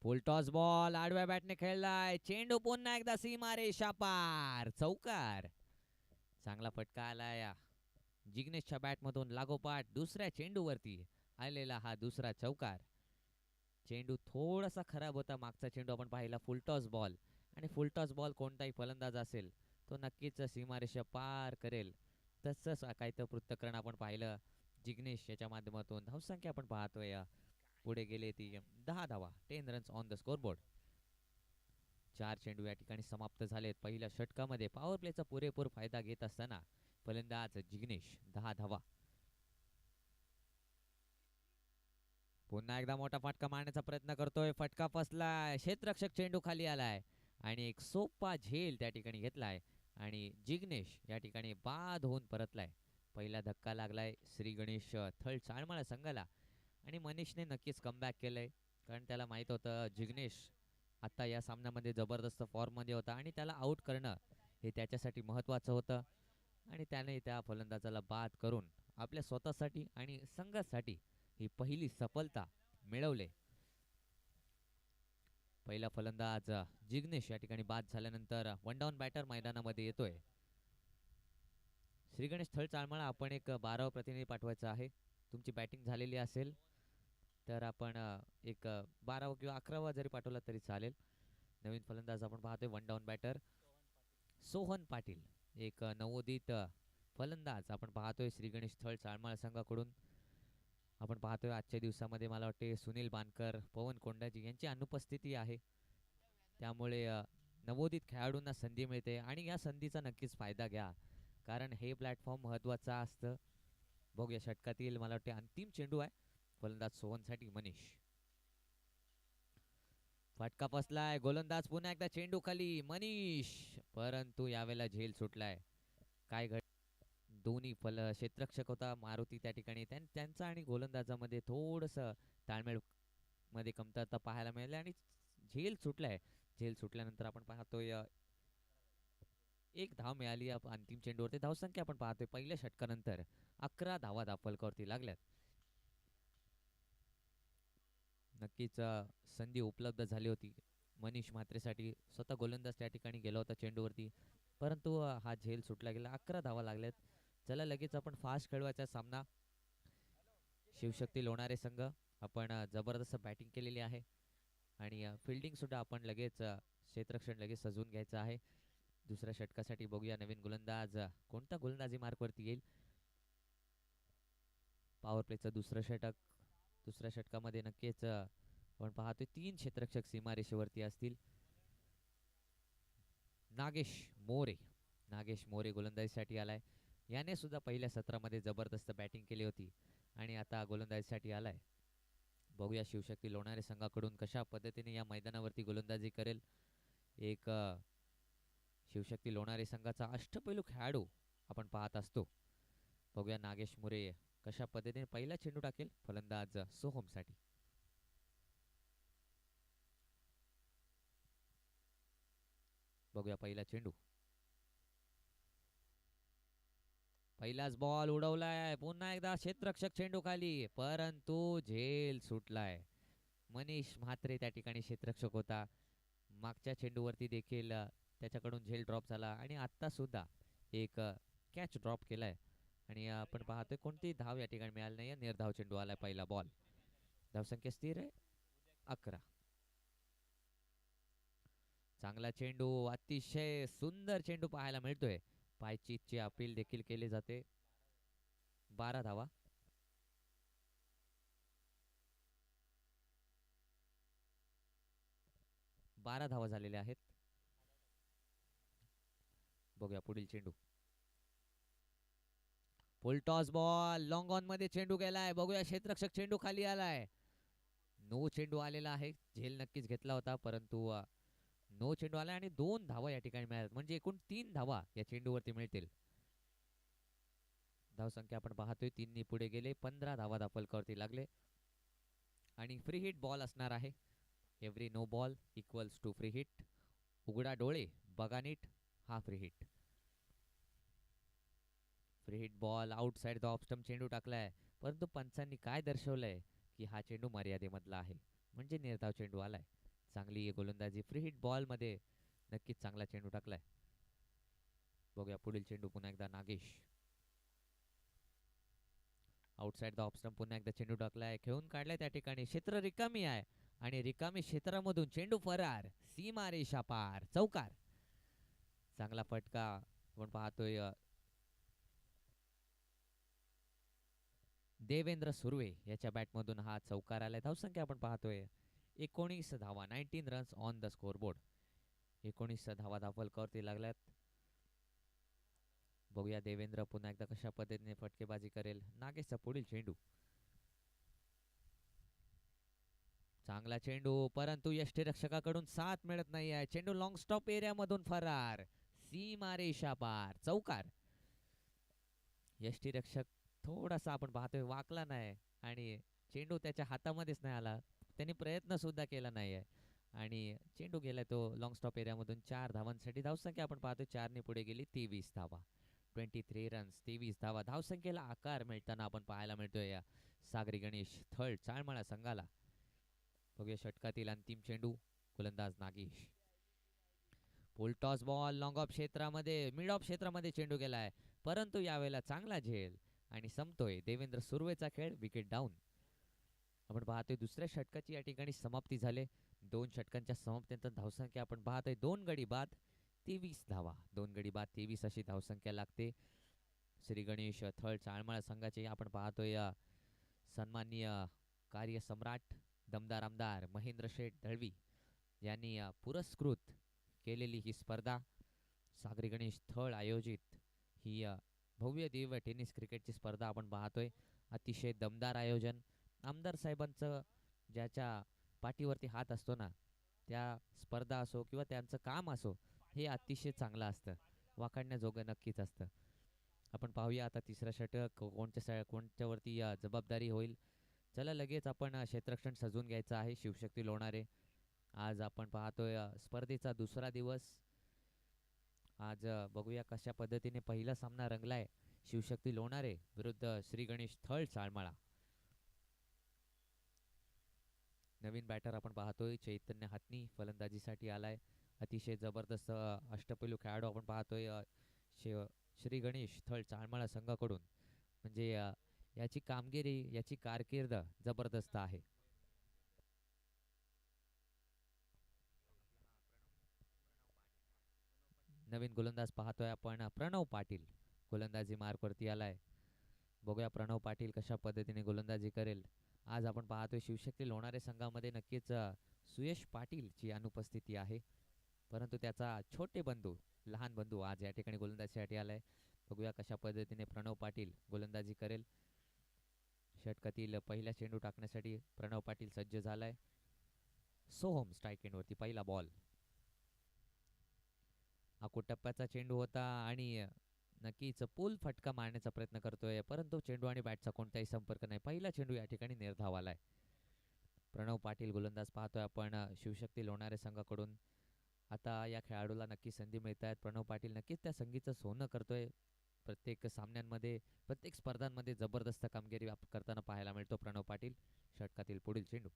फुल टॉस बॉल आडव्या बॅटने खेळलाय. चेंडू पुन्हा एकदा सीमारेषा पार. चौकार. चांगला फटका आलाय जिग्नेशच्या बॅटमधून. लागोपाठ दुसऱ्या चेंडूवरती आलेला हा दुसरा चौकार. चेंडू थोडासा खराब होता. मागचा चेंडू आपण पाहिला फुल टॉस बॉल आणि फुल टॉस बॉल कोणताही फलंदाज असेल तो नक्कीच सीमारेषा पार करेल. तसंच काही तर पृथक्करण आपण पाहिलं जिग्नेश याच्या माध्यमातून. धावसंख्या आपण पाहतोय पुढे गेले ती 10 धावा. 10 रन्स ऑन द स्कोरबोर्ड. 4 चेंडू या ठिकाणी समाप्त झालेत पहिल्या षटकामध्ये. पॉवर प्लेचा पुरेपूर फायदा घेत असताना फलंदाज जिग्नेश 10 धावा. पुन्हा एकदा मोठा फटका मारण्याचा प्रयत्न करतोय. फटका फसलाय. क्षेत्ररक्षक चेंडू खाली आलाय आणि एक सोपा झेल त्या ठिकाणी घेतलाय आणि जिग्नेश या ठिकाणी बाद होऊन परतलाय. पहिला धक्का लागलाय श्री गणेश थळ चाळमाळा संघाला आणि मनीषने नक्कीच कमबॅक केलंय. कारण त्याला माहित होतं जिग्नेश आता या सामन्यामध्ये जबरदस्त फॉर्ममध्ये होता आणि त्याला आउट करणं हे त्याच्यासाठी महत्त्वाचं होतं आणि त्याने त्या फलंदाजाला बाद करून आपल्या स्वतःसाठी आणि संघासाठी ही पहिली सफलता मिळवले. पहिला फलंदाज जिग्नेश या ठिकाणी बाद झाल्यानंतर वन डाऊन बॅटर मैदानामध्ये येतोय. श्री गणेश थळ चाळमाळा आपण एक 12वा प्रतिनिधी पाठवायचा आहे. तुमची बॅटिंग झालेली असेल तर आपण एक 12वा किंवा 11वा जरी पाठवला तरी चालेल. नवीन फलंदाज आपण पाहतोय one down batter Sohan Patil. एक नवोदित फलंदाज आपण पाहतोय श्री गणेश थळ चाळमाळा संघाकडून. आपण पाहतोय आजच्या दिवसामध्ये मला वाटते सुनील बानकर, पवन कोंडाजी यांची अनुपस्थिती आहे. त्यामुळे नवोदित खेळाडूंना संधी मिळते आणि या संधीचा नक्कीच फायदा घ्या कारण हे प्लॅटफॉर्म महत्त्वाचं असतं. बघूया षटकातील मला वाटते अंतिम चेंडू आहे फलंदाज सोहनसाठी. मनीष. फटका फसलाय. गोलंदाज पुन्हा एकदा चेंडू खाली. मनीष. परंतु यावेळेला झेल सुटलाय. काय दोन्ही क्षेत्ररक्षक होता मारुती त्या ठिकाणी. त्यांचा आणि गोलंदाजामध्ये थोडंसं ताळमेळ मध्ये कमतरता पाहायला मिळाली आणि झेल सुटलाय. झेल सुटल्यानंतर आपण पाहतोय एक धाव मिळाली अंतिम चेंडूवरती. धावसंख्या आपण पाहतोय पहिल्या षटकानंतर 11 धावा धावफलकावरती लागल्यात. नक्कीच संधी उपलब्ध झाली होती मनीष म्हात्रेसाठी. स्वतः गोलंदाज त्या ठिकाणी गेला होता चेंडूवरती परंतु हा झेल सुटला गेला. 11 धावा लागल्यात. चला लगेच आपण फास्ट खेळवायचा सामना. शिवशक्ती लोणारे संघ आपण जबरदस्त बॅटिंग केलेली आहे आणि फिल्डिंग सुद्धा आपण लगेच क्षेत्ररक्षण लगेच सजवून घ्यायचं आहे. दुसऱ्या षटकासाठी बघूया नवीन गोलंदाज कोणता गोलंदाजी मार्कवरती येईल. पॉवर प्लेचं दुसरं षटक. दुसऱ्या षटकामध्ये नक्कीच आपण पाहतोय 3 क्षेत्ररक्षक सीमारेषेवरती असतील. नागेश मोरे. नागेश मोरे गोलंदाजीसाठी आलाय. याने सुद्धा पहिल्या सत्रामध्ये जबरदस्त बॅटिंग केली होती आणि आता गोलंदाजीसाठी आलाय. बघूया शिवशक्ती लोणारे संघाकडून कशा पद्धतीने या मैदानावरती गोलंदाजी करेल. एक शिवशक्ती लोणारे संघाचा अष्टपैलू खेळाडू आपण पाहत असतो. बघूया नागेश मोरे कशा पद्धतीने पहिला चेंडू टाकेल फलंदाज सोहमसाठी. बघूया पहिला चेंडू. पहिलाच बॉल उडवलाय, पुन्हा एकदा क्षेत्ररक्षक चेंडू खाली, परंतु झेल सुटलाय. मनीष म्हात्रे त्या ठिकाणी क्षेत्ररक्षक होता. मागच्या चेंडूवरती देखील त्याच्याकडून झेल ड्रॉप झाला आणि आत्ता सुद्धा एक कॅच ड्रॉप केलाय आणि आपण पाहतोय कोणती धाव या ठिकाणी मिळाली नाही. निर्धाव चेंडू आलाय पहिला बॉल. धावसंख्या स्थिर आहे 11. चांगला चेंडू, अतिशय सुंदर चेंडू पाहायला मिळतोय. पायचीतची अपील देखील केली जाते. 12 धावा. झालेले आहेत. बघूया पुढील चेंडू. फुल टॉस बॉल, लॉंग ऑन मध्ये चेंडू गेलाय. बघूया क्षेत्ररक्षक चेंडू खाली आलाय. नो चेंडू आलेला आहे. झेल नक्कीच घेतला होता, परंतु नो चेंडू आला आणि 2 धावा या ठिकाणी मिळाल्या, म्हणजे एकूण 3 धावा या चेंडूवरती मिळतील. धावसंख्या आपण पाहतोय 3 पुढे गेले. 15 धावा धापलकावरती लागले आणि फ्री हिट बॉल असणार आहे. Every no ball equals to free hit. उघडा डोळे बघा नीट, हा free hit. Free hit ball outside the off stump चेंडू टाकलाय, परंतु पंचांनी काय दर्शवलंय की हा चेंडू मर्यादेमधला आहे, म्हणजे निर्धाव चेंडू आलाय. चांगली गोलंदाजी. फ्री हिट बॉल मध्ये नक्कीच चांगला चेंडू टाकलाय. बघूया पुढील चेंडू. पुन्हा एकदा Nagesh. Outside the off stump पुन्हा एकदा चेंडू टाकलाय, खेळून काढलाय. त्या ठिकाणी क्षेत्र रिकामी आहे आणि रिकामी क्षेत्रामधून चेंडू फरार, सीमारेषा पार, चौकार. चांगला फटका आपण पाहतोय. देवेंद्र सुर्वे याच्या बॅटमधून हा चौकार आलाय. धावसंख्या आपण पाहतोय 19 धावा. 19 रन्स ऑन द स्कोरबोर्ड. 19 धावा धापलकावरती लागल्यात. बघूया देवेंद्र पुन्हा एकदा कशा पद्धतीने फटकेबाजी करेल. नागेशचा पुढील चेंडू. चांगला चेंडू, परंतु यष्टीरक्षकाकडून साथ मिळत नाही आहे. चेंडू लॉंग स्टॉप एरियामधून फरार, सीमारेषा पार, चौकार. यष्टीरक्षक थोडासा आपण पाहतोय वाकला नाही आणि चेंडू त्याच्या हातामध्येच नाही आला. त्यांनी प्रयत्न सुद्धा केला नाहीये आणि चेंडू गेलाय तो लॉंग स्टॉप एरियामधून. 4 धावांसाठी धावसंख्या आपण पाहतोय 4 ने पुढे गेली. 23 धावा. 23 रन्स, 23 धावा. धावसंख्येला आकार मिळताना आपण पाहायला मिळतोय या सागरी गणेश थळ चाळमाळा संघाला. बघूया षटकातील अंतिम चेंडू. गोलंदाज नागेश. फुल टॉस बॉल लॉंग ऑफ क्षेत्रामध्ये, मिड ऑफ क्षेत्रामध्ये चेंडू गेलाय, परंतु यावेळेला चांगला झेल आणि संपतोय देवेंद्र सुर्वेचा खेळ. Wicket down. आपण पाहतोय दुसऱ्या षटकाची या ठिकाणी समाप्ती झाली. 2 षटकांच्या समाप्तीनंतर धावसंख्या आपण पाहतोय 2 गडी बाद 23 धावा. 2 गडी बाद 23 अशी धावसंख्या लागते. श्री गणेश थळ चाळमाळा संघाचे आपण पाहतोय सन्माननीय कार्यसम्राट दमदार आमदार महेंद्र शेठ दळवी यांनी पुरस्कृत केलेली ही स्पर्धा. सागरी गणेश थळ आयोजित ही भव्य दिव्य टेनिस क्रिकेटची स्पर्धा आपण पाहतोय. अतिशय दमदार आयोजन. आमदार साहेबांचं ज्याच्या पाठीवरती हात असतो ना, त्या स्पर्धा असो किंवा त्यांचं काम असो, हे अतिशय चांगलं असतं, वाखाणण्याजोगं नक्कीच असतं. आपण पाहूया आता तिसरा षटक कोणत्यावरती जबाबदारी होईल. चला लगेच आपण क्षेत्ररक्षण सजवून घ्यायचं आहे. शिवशक्ती लोणारे. आज आपण पाहतोय स्पर्धेचा दुसरा दिवस. आज बघूया कशा पद्धतीने पहिला सामना रंगलाय. शिवशक्ती लोणारे विरुद्ध श्री गणेश थळ चाळमाळा. नवीन बॅटर आपण पाहतोय चैतन्य हातनी फलंदाजीसाठी आलाय. अतिशय जबरदस्त अष्टपैलू खेळाडू आपण पाहतोय श्री गणेश थळ चाळमाळा संघाकडून. म्हणजे याची कामगिरी, याची कारकीर्द जबरदस्त आहे. नवीन गोलंदाज पाहतोय आपण प्रणव पाटील. गोलंदाजी मार्कवरती आलाय. बघूया प्रणव पाटील कशा पद्धतीने गोलंदाजी करेल. आज आपण पाहतोय शिवशक्ती लोणारे संघामध्ये नक्कीच सुयश पाटीलची अनुपस्थिती आहे, परंतु त्याचा छोटे बंधू, लहान बंधू आज या ठिकाणी गोलंदाजीसाठी आलाय. बघूया कशा पद्धतीने प्रणव पाटील गोलंदाजी करेल. षटकातील पहिला चेंडू टाकण्यासाठी प्रणव पाटील सज्ज झालाय. सोहम स्ट्राईक एंडवरती पहिला बॉल. आखूड टप्प्याचा चेंडू होता आणि नक्कीच पूल फटका मारण्याचा प्रयत्न करतोय, परंतु चेंडू आणि बॅटचा कोणताही संपर्क नाही. पहिला चेंडू या ठिकाणी निर्धाव आलाय. प्रणव पाटील गोलंदाज पाहतोय आपण शिवशक्ती लोणारे संघाकडून. आता या खेळाडूला नक्की संधी मिळत आहेत. प्रणव पाटील नक्कीच त्या संधीचं सोनं करतोय. प्रत्येक सामन्यांमध्ये प्रत्येक स्पर्धांमध्ये जबरदस्त कामगिरी करताना पाहायला मिळतो प्रणव पाटील. षटकातील पुढील चेंडू,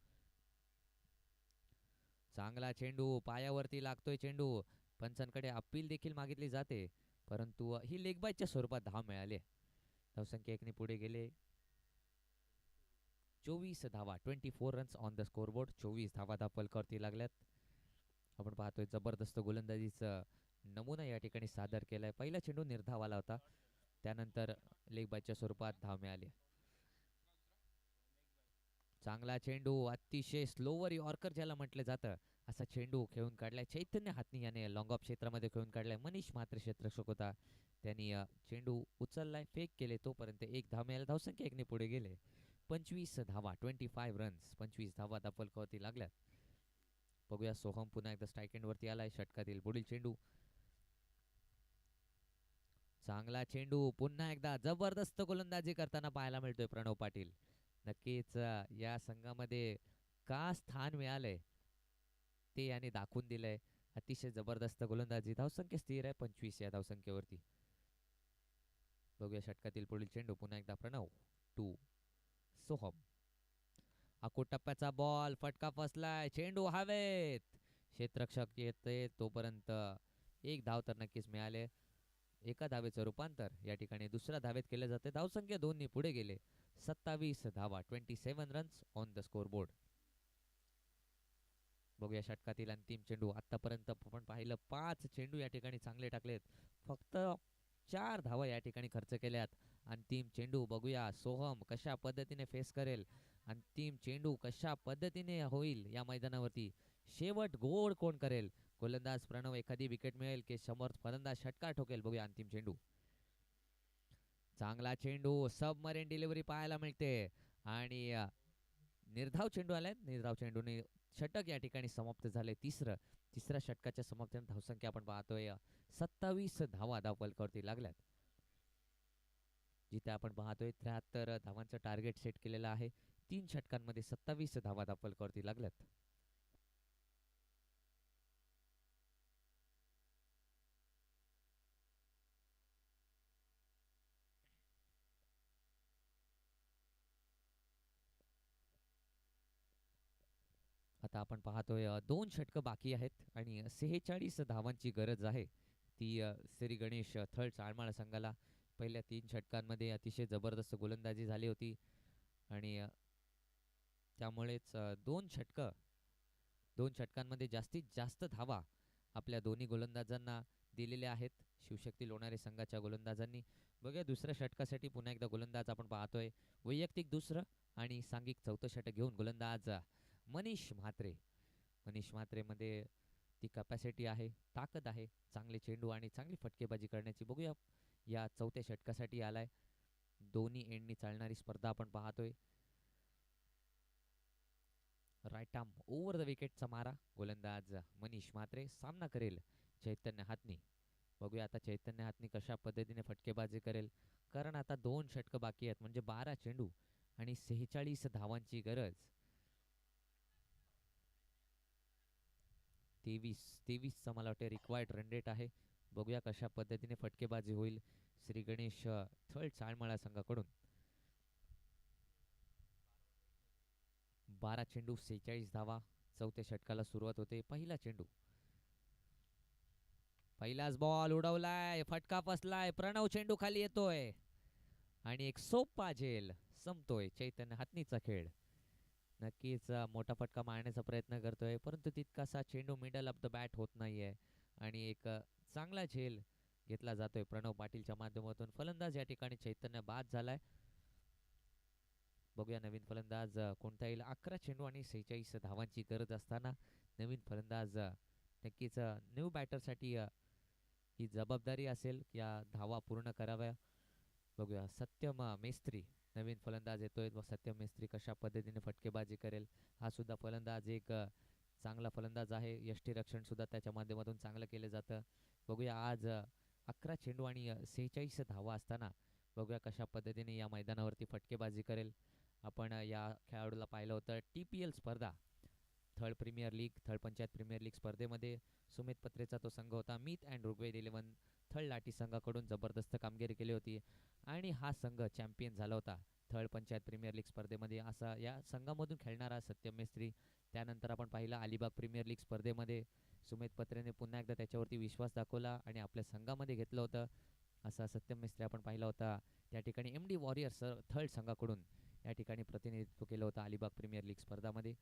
चांगला चेंडू, पायावरती लागतोय चेंडू. पंचांकडे अपील देखील मागितली जाते, परंतु ही लेगबायच्या स्वरूपात धाव मिळाली. धावसंख्या 1 ने पुढे गेले. 24 धावा, 24 रन्स ऑन द स्कोरबोर्ड. 24 धावा फलकावरती लागल्यात. आपण पाहतोय जबरदस्त गोलंदाजीचा नमुना या ठिकाणी सादर केलाय. पहिला चेंडू निर्धाव आला होता, त्यानंतर लेगबायच्या स्वरूपात धाव मिळाली. चांगला चेंडू, अतिशय स्लोवर यॉर्कर ज्याला म्हटलं जातं, असा चेंडू खेळून काढलाय चैतन्य हातनी याने. लॉंग ऑफ क्षेत्रामध्ये खेळून काढलाय. मनीष म्हात्रे क्षेत्ररक्षक होता, त्यांनी चेंडू उचललाय, फेक केले, तोपर्यंत 1 धाव मिळाली. धावसंख्या 1 ने पुढे गेले. 25 धावा, 25 रन्स, 25 धावा फलकावरती लागल्यात. बघूया सोहम पुन्हा एकदा स्ट्राईक एंड वरती आलाय. षटकातील पुढील चेंडू, चांगला चेंडू, पुन्हा एकदा जबरदस्त गोलंदाजी करताना पाहायला मिळतोय प्रणव पाटील. नक्कीच या संघामध्ये का स्थान मिळालंय ते याने दाखवून दिलंय. अतिशय जबरदस्त गोलंदाजी. धावसंख्या स्थिर आहे 25 या धावसंख्येवरती. बघूया षटकातील पुढील चेंडू, पुन्हा एकदा प्रणव टू सोहम. आखूड टप्प्याचा बॉल, फटका फसलाय, चेंडू हवेत, क्षेत्ररक्षक येते, तोपर्यंत 1 धाव तर नक्कीच मिळाले. एका धावेचं रूपांतर या ठिकाणी दुसऱ्या धावेत केले जाते. धावसंख्या 2 ने पुढे गेले. 27 धावा, 27 रन्स ऑन द स्कोरबोर्ड. बघूया षटकातील अंतिम चेंडू. आतापर्यंत आपण पाहिलं 5 चेंडू या ठिकाणी चांगले टाकलेत, फक्त 4 धावा या ठिकाणी खर्च केल्यात. अंतिम चेंडू बघूया सोहम कशा पद्धतीने फेस करेल. अंतिम चेंडू कशा पद्धतीने होईल या मैदानावरती. शेवट गोड कोण करेल? गोलंदाज प्रणव एखादी विकेट मिळेल की समर्थ फलंदाज षटकार ठोकेल? बघूया अंतिम चेंडू. चांगला चेंडू, सबमरीन डिलिव्हरी पाहायला मिळते आणि निर्धाव चेंडू आलाय. निर्धाव चेंडूने षटक या ठिकाणी समाप्त झाले. तिसऱ्या षटकाच्या समाप्तीने धावसंख्या आपण पाहतोय 27 धावा फलकावरती लागल्यात. जिथे आपण पाहतोय 73 धावांचं टार्गेट सेट केलेलं आहे. 3 षटकांमध्ये 27 धावा फलकावरती लागल्यात. आता आपण पाहतोय 2 षटकं बाकी आहेत आणि 46 धावांची गरज आहे. ती श्री गणेश थळ चाळमाळ संघाला. पहिल्या 3 षटकांमध्ये अतिशय जबरदस्त गोलंदाजी झाली होती आणि त्यामुळेच 2 षटकांमध्ये जास्तीत जास्त धावा आपल्या दोन्ही गोलंदाजांना दिलेल्या आहेत, शिवशक्ती लोणारे संघाच्या गोलंदाजांनी. बघूया दुसऱ्या षटकासाठी पुन्हा एकदा गोलंदाज आपण पाहतोय. वैयक्तिक दुसरं आणि सांघिक चौथं षटक घेऊन गोलंदाज मनीष म्हात्रे. मनीष म्हात्रेमध्ये ती कॅपॅसिटी आहे, ताकद आहे, चांगले चेंडू आणि चांगली फटकेबाजी करण्याची. बघूया या चौथ्या षटकासाठी आलाय. दोन्ही एंडनी चालणारी स्पर्धा आपण पाहतोय. राईट आर्म ओव्हर द विकेटचा मारा. गोलंदाज मनीष म्हात्रे. सामना करेल चैतन्य हातनी. बघूया आता चैतन्य हातनी कशा पद्धतीने फटकेबाजी करेल, कारण आता 2 षटकं बाकी आहेत, म्हणजे 12 चेंडू आणि 46 धावांची गरज. 23चा मला वाटते रिक्वायर्ड रन रेट आहे. बघूया कशा पद्धतीने फटकेबाजी होईल श्री गणेश थळ चाळमाळा संघाकडून. 12 चेंडू 46 धावा. चौथ्या षटकाला सुरुवात होते. पहिला चेंडू, पहिलाच बॉल उडवलाय, फटका फसलाय, प्रणव चेंडू खाली येतोय आणि एक सोपा झेल संपतोय. चैतन्य हातनीचा खेळ. नक्कीच मोठा फटका मारण्याचा प्रयत्न करतोय, परंतु तितकासा चेंडू मिडल ऑफ द बॅट होत नाहीये आणि एक चांगला झेल घेतला जातोय प्रणव पाटीलच्या माध्यमातून. फलंदाज या ठिकाणी चैतन्य बाद झालाय. बघूया नवीन फलंदाज कोणता येईल. 11 चेंडू आणि 46 धावांची गरज असताना नवीन फलंदाज नक्कीच न्यू बॅटरसाठी ही जबाबदारी असेल की या धावा पूर्ण कराव्या. बघूया सत्यम मेस्त्री नवीन फलंदाज येतोय. व सत्यम मेस्त्री कशा पद्धतीने फटकेबाजी करेल. हा सुद्धा फलंदाज एक चांगला फलंदाज आहे. यष्टीरक्षण सुद्धा त्याच्या माध्यमातून चांगलं केलं जातं. बघूया आज 11 चेंडू आणि 46 धावा असताना बघूया कशा पद्धतीने या मैदानावरती फटकेबाजी करेल. आपण या खेळाडूला पाहिलं होतं TPL स्पर्धा थर्ड पंचायत प्रीमियर लीग स्पर्धेमध्ये सुमित पत्रेचा तो संघ होता. मीत अँड ऋग्वेद 11 थर्ड लाठी संघाकडून जबरदस्त कामगिरी केली होती आणि हा संघ चॅम्पियन झाला होता थर्ड पंचायत प्रीमियर लीग स्पर्धेमध्ये. असा या संघामधून खेळणारा सत्यम मेस्त्री. त्यानंतर आपण पाहिला अलिबाग प्रीमियर लीग स्पर्धेमध्ये सुमित पत्रेने पुन्हा एकदा त्याच्यावरती विश्वास दाखवला आणि आपल्या संघामध्ये घेतलं होतं. असा सत्यम मेस्त्री आपण पाहिला होता. त्या ठिकाणी MD वॉरियर्स थर्ड संघाकडून या ठिकाणी प्रतिनिधित्व केलं होतं अलिबाग प्रीमियर लीग स्पर्धामध्ये.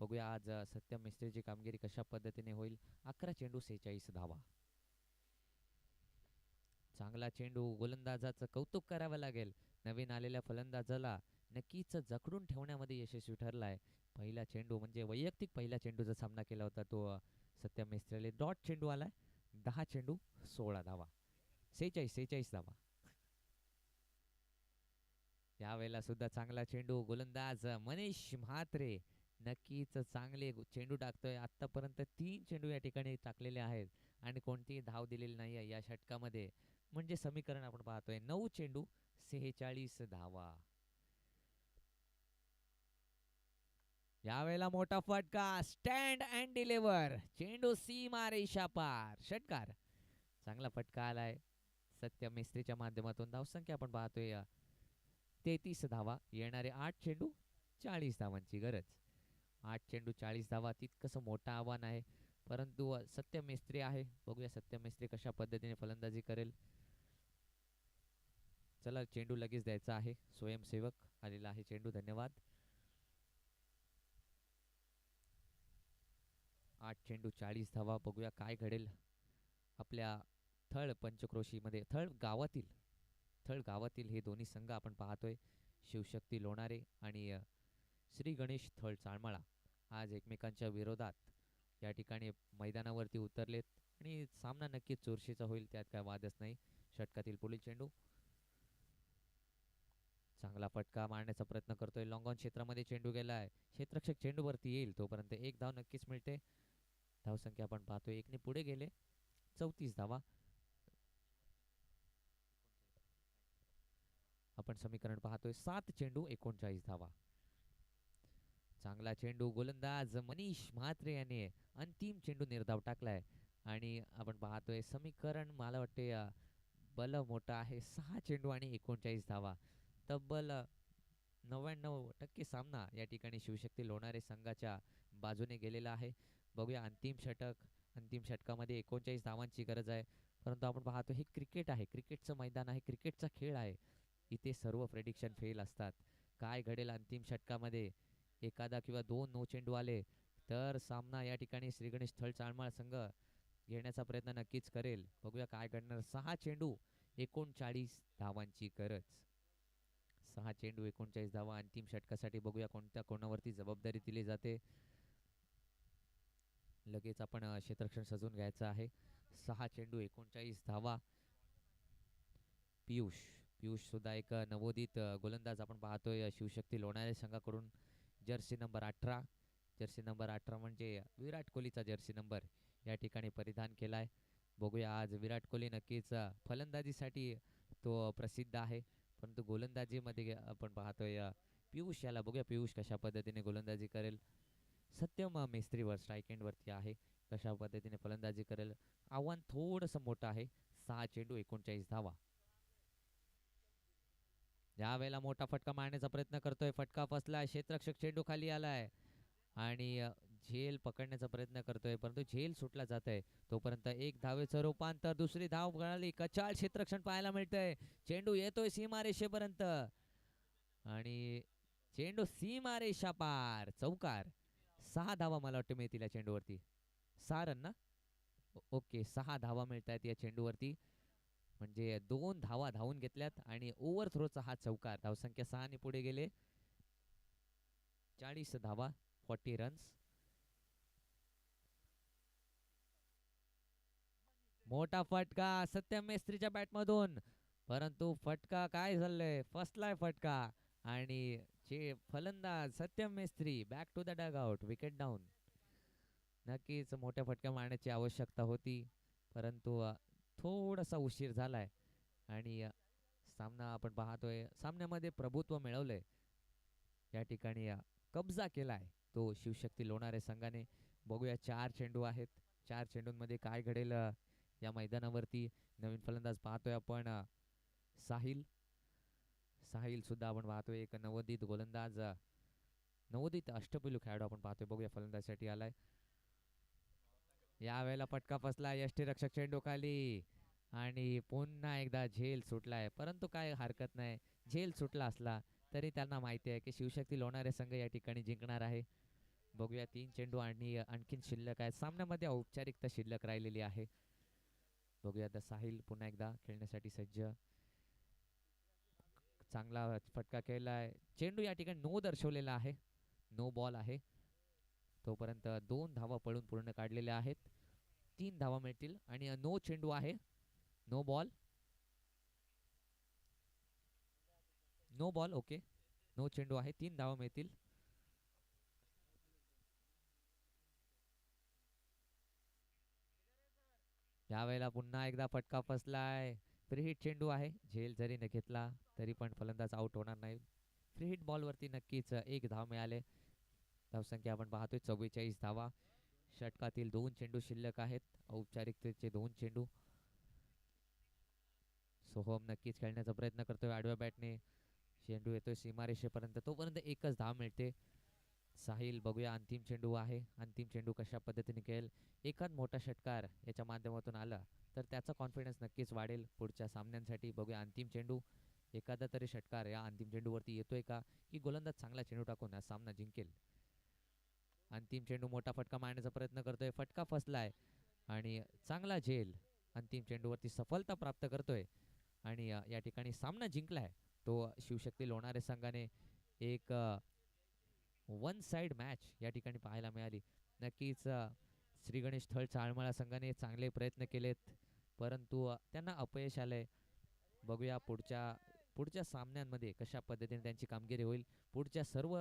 बघूया आज सत्यम मिस्त्रीची कामगिरी कशा पद्धतीने होईल. 11 चेंडू 46 धावा. चांगला चेंडू. गोलंदाजाचं कौतुक करावं लागेल. नवीन आलेल्या फलंदाजाला नक्कीच जखडून ठेवण्यामध्ये यशस्वी ठरलाय. पहिला चेंडू म्हणजे वैयक्तिक पहिला चेंडूचा सामना केला होता तो सत्यम मिस्त्रीने. डॉट चेंडू आलाय. 10 चेंडू 16 धावा. 46 धावा. यावेळेला सुद्धा चांगला चेंडू. गोलंदाज मनीष म्हात्रे नक्कीच चांगले चेंडू टाकतोय. आतापर्यंत 3 चेंडू या ठिकाणी टाकलेले आहेत आणि कोणतीही धाव दिलेली नाही आहे या षटकामध्ये. म्हणजे समीकरण आपण पाहतोय 9 चेंडू 46 धावा. यावेळेला मोठा फटका. Stand and deliver. चेंडू सीमा रेषा पार. षटकार. चांगला फटका आलाय सत्यम मिस्त्रीच्या माध्यमातून. धावसंख्या आपण पाहतोय 33 धावा. येणारे 8 चेंडू 40 धावांची गरज. 8 चेंडू 40 धावा तितकंसं मोठं आव्हान आहे, परंतु सत्यम मिस्त्री आहे. बघूया सत्यम मिस्त्री कशा पद्धतीने फलंदाजी करेल. चला चेंडू लगेच द्यायचा आहे. स्वयंसेवक आलेला आहे चेंडू. धन्यवाद. 8 चेंडू 40 धावा. बघूया काय घडेल आपल्या थळ पंचक्रोशीमध्ये. थळ गावातील हे दोन्ही संघ आपण पाहतोय. शिवशक्ती लोणारे आणि श्री गणेश थळ चाळमाळा आज एकमेकांच्या विरोधात या ठिकाणी मैदानावरती उतरलेत आणि सामना नक्कीच चुरशीचा होईल, त्यात काय वादच नाही. षटकातील पुढील चेंडू. चांगला फटका मारण्याचा प्रयत्न करतोय. लॉंग ऑन क्षेत्रामध्ये चेंडू गेलाय. क्षेत्ररक्षक चेंडूवरती येईल तोपर्यंत एक धाव नक्कीच मिळते. धावसंख्या आपण पाहतोय 1 ने पुढे गेले. 34 धावा. आपण समीकरण पाहतोय 7 चेंडू 39 धावा. चांगला चेंडू. गोलंदाज मनीष म्हात्रे याने अंतिम चेंडू निर्धाव टाकलाय आणि आपण पाहतोय समीकरण मला वाटते बल मोठा आहे. 6 चेंडू आणि 39 धावा. तब्बल 99% सामना या ठिकाणी शिवशक्ती लोणारे संघाच्या बाजूने गेलेला आहे. बघूया अंतिम षटकामध्ये 39 धावांची गरज आहे, परंतु आपण पाहतो हे क्रिकेट आहे. क्रिकेटचं मैदान आहे. क्रिकेटचा खेळ आहे. इथे सर्व प्रेडिक्शन फेल असतात. काय घडेल अंतिम षटकामध्ये. एखादा किंवा 2 नो चेंडू आले तर सामना या ठिकाणी श्रीगणेश थळ चाळमाळ संघ घेण्याचा प्रयत्न नक्कीच करेल. बघूया काय घडणार. 6 चेंडू 39 धावांची गरज. 6 चेंडू 39 धावा अंतिम षटकासाठी. बघूया कोणत्या कोणावरती जबाबदारी दिली जाते. लगेच आपण क्षेत्ररक्षण सजवून घ्यायचं आहे. 6 चेंडू 39 धावा. पियुष सुद्धा एक नवोदित गोलंदाज आपण पाहतोय शिवशक्ती लोणारे संघाकडून. जर्सी नंबर 18 म्हणजे विराट कोहलीचा जर्सी नंबर या ठिकाणी परिधान केलाय. बघूया आज विराट कोहली नक्कीच फलंदाजीसाठी तो प्रसिद्ध आहे, परंतु गोलंदाजीमध्ये आपण पाहतोय पियुष याला. बघूया पियुष कशा पद्धतीने गोलंदाजी करेल. सत्यम मेस्त्रीवर स्ट्राईक एंडवरती आहे. कशा पद्धतीने फलंदाजी करेल. आव्हान थोडंसं मोठं आहे. 6 चेंडू 39 धावा. यावेळेला मोठा फटका मारण्याचा प्रयत्न करतोय. फटका फसलाय. क्षेत्ररक्षक चेंडू खाली आलाय आणि झेल पकडण्याचा प्रयत्न करतोय, परंतु झेल सुटला जात आहे. तोपर्यंत एक धावेचं रूपांतर. दुसरी धाव मिळाली. कचाल क्षेत्ररक्षण पाहायला मिळतंय. चेंडू येतोय सीमारेषेपर्यंत आणि चेंडू सीमारेषा पार. चौकार. 6 धावा मला वाटतं मिळतील या चेंडूवरती. 6 रन ना. ओके 6 धावा मिळत आहेत या चेंडूवरती. म्हणजे 2 धावा धावून घेतल्यात आणि ओव्हर थ्रोचा हा चौकार. धावसंख्या 6 ने पुढे गेले. 40 धावा 40 रन्स. मोठा फटका सत्यम मेस्त्रीच्या बॅटमधून, परंतु फटका काय झालंय. फसलाय फटका आणि फलंदाज Satyam Mestri back to the dugout. Wicket down. नक्कीच मोठ्या फटक्या मारण्याची आवश्यकता होती, परंतु थोडासा उशीर झालाय आणि सामना आपण पाहतोय सामन्यामध्ये प्रभुत्व मिळवलंय. या ठिकाणी कब्जा केलाय तो शिवशक्ती लोणारे संघाने. बघूया 4 चेंडू आहेत. 4 चेंडूंमध्ये काय घडेल या मैदानावरती. नवीन फलंदाज पाहतोय आपण साहिल. साहिल सुद्धा आपण पाहतोय एक नवोदित गोलंदाज, नवोदित अष्टपैलू खेळाडू आपण पाहतोय. बघूया फलंदाजसाठी आलाय. यावेळेला फटका फसला. यष्टीरक्षक चेंडू खाली आणि पुन्हा एकदा झेल सुटलाय. परंतु काय हरकत नाही, झेल सुटला असला तरी त्यांना माहिती आहे की शिवशक्ती लोणारे संघ या ठिकाणी जिंकणार आहे. बघूया 3 चेंडू आणि आणखीन शिल्लक आहे. सामन्यामध्ये औपचारिकता शिल्लक राहिलेली आहे. बघूया आता साहिल पुन्हा एकदा खेळण्यासाठी सज्ज. चांगला फटका केलाय. चेंडू या ठिकाणी नो दर्शवलेला आहे, नो बॉल आहे. तोपर्यंत 2 धावा पळून पूर्ण काढलेल्या आहेत. 3 धावा मिळतील आणि नो चेंडू आहे, no ball. No ball, okay. No चेंडू आहे, 3 धावा मिळतील. यावेळेला पुन्हा एकदा फटका फसलाय. फ्री हिट चेंडू आहे. झेल जरी न घेतला तरी पण फलंदाज आउट होणार नाही. फ्री हिट बॉलवरती नक्कीच 1 धाव मिळाले. धावसंख्या आपण पाहतोय 44 धावा. षटकातील 2 चेंडू शिल्लक आहेत. औपचारिकतेचे 2 चेंडू. सोहम नक्कीच खेळण्याचा प्रयत्न करतोय आडव्या बॅटने. चेंडू येतोय सीमारेषेपर्यंत, तोपर्यंत 1च धाव मिळते. साहिल, बघूया अंतिम चेंडू आहे. अंतिम चेंडू कशा पद्धतीने खेळेल. एखाद मोठा षटकार याच्या माध्यमातून आला तर त्याचा कॉन्फिडन्स नक्कीच वाढेल पुढच्या सामन्यांसाठी. बघूया अंतिम चेंडू, एखादा तरी षटकार या अंतिम चेंडूवरती येतोय का, की गोलंदाज चांगला चेंडू टाकून हा सामना जिंकेल. अंतिम चेंडू, मोठा फटका मारण्याचा प्रयत्न करतोय. फटका फसलाय आणि चांगला झेल अंतिम चेंडूवरती सफलता प्राप्त करतोय आणि या ठिकाणी सामना जिंकलाय तो शिवशक्ती लोणारे संघाने. एक 1 साइड मॅच या ठिकाणी पाहायला मिळाली. नक्कीच श्री गणेश थळ चाळमळा संघाने चांगले प्रयत्न केलेत, परंतु त्यांना अपयश आलंय. बघूया पुढच्या सामन्यांमध्ये कशा पद्धतीने त्यांची कामगिरी होईल. पुढच्या सर्व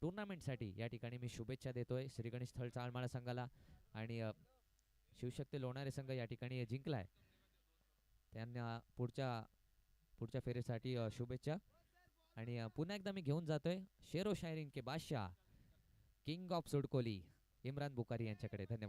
टुर्नामेंटसाठी या ठिकाणी मी शुभेच्छा देतोय श्री गणेश थळ चाळमळा संघाला. आणि शिवशक्ती लोणारे संघ या ठिकाणी जिंकलाय, त्यांना पुढच्या फेरीसाठी शुभेच्छा. आणि पुन्हा एकदा मी घेऊन जातोय शेरो शायरीन के बादशाह, किंग ऑफ सुडकोली, इम्रान बुखारी यांच्याकडे. धन्यवाद.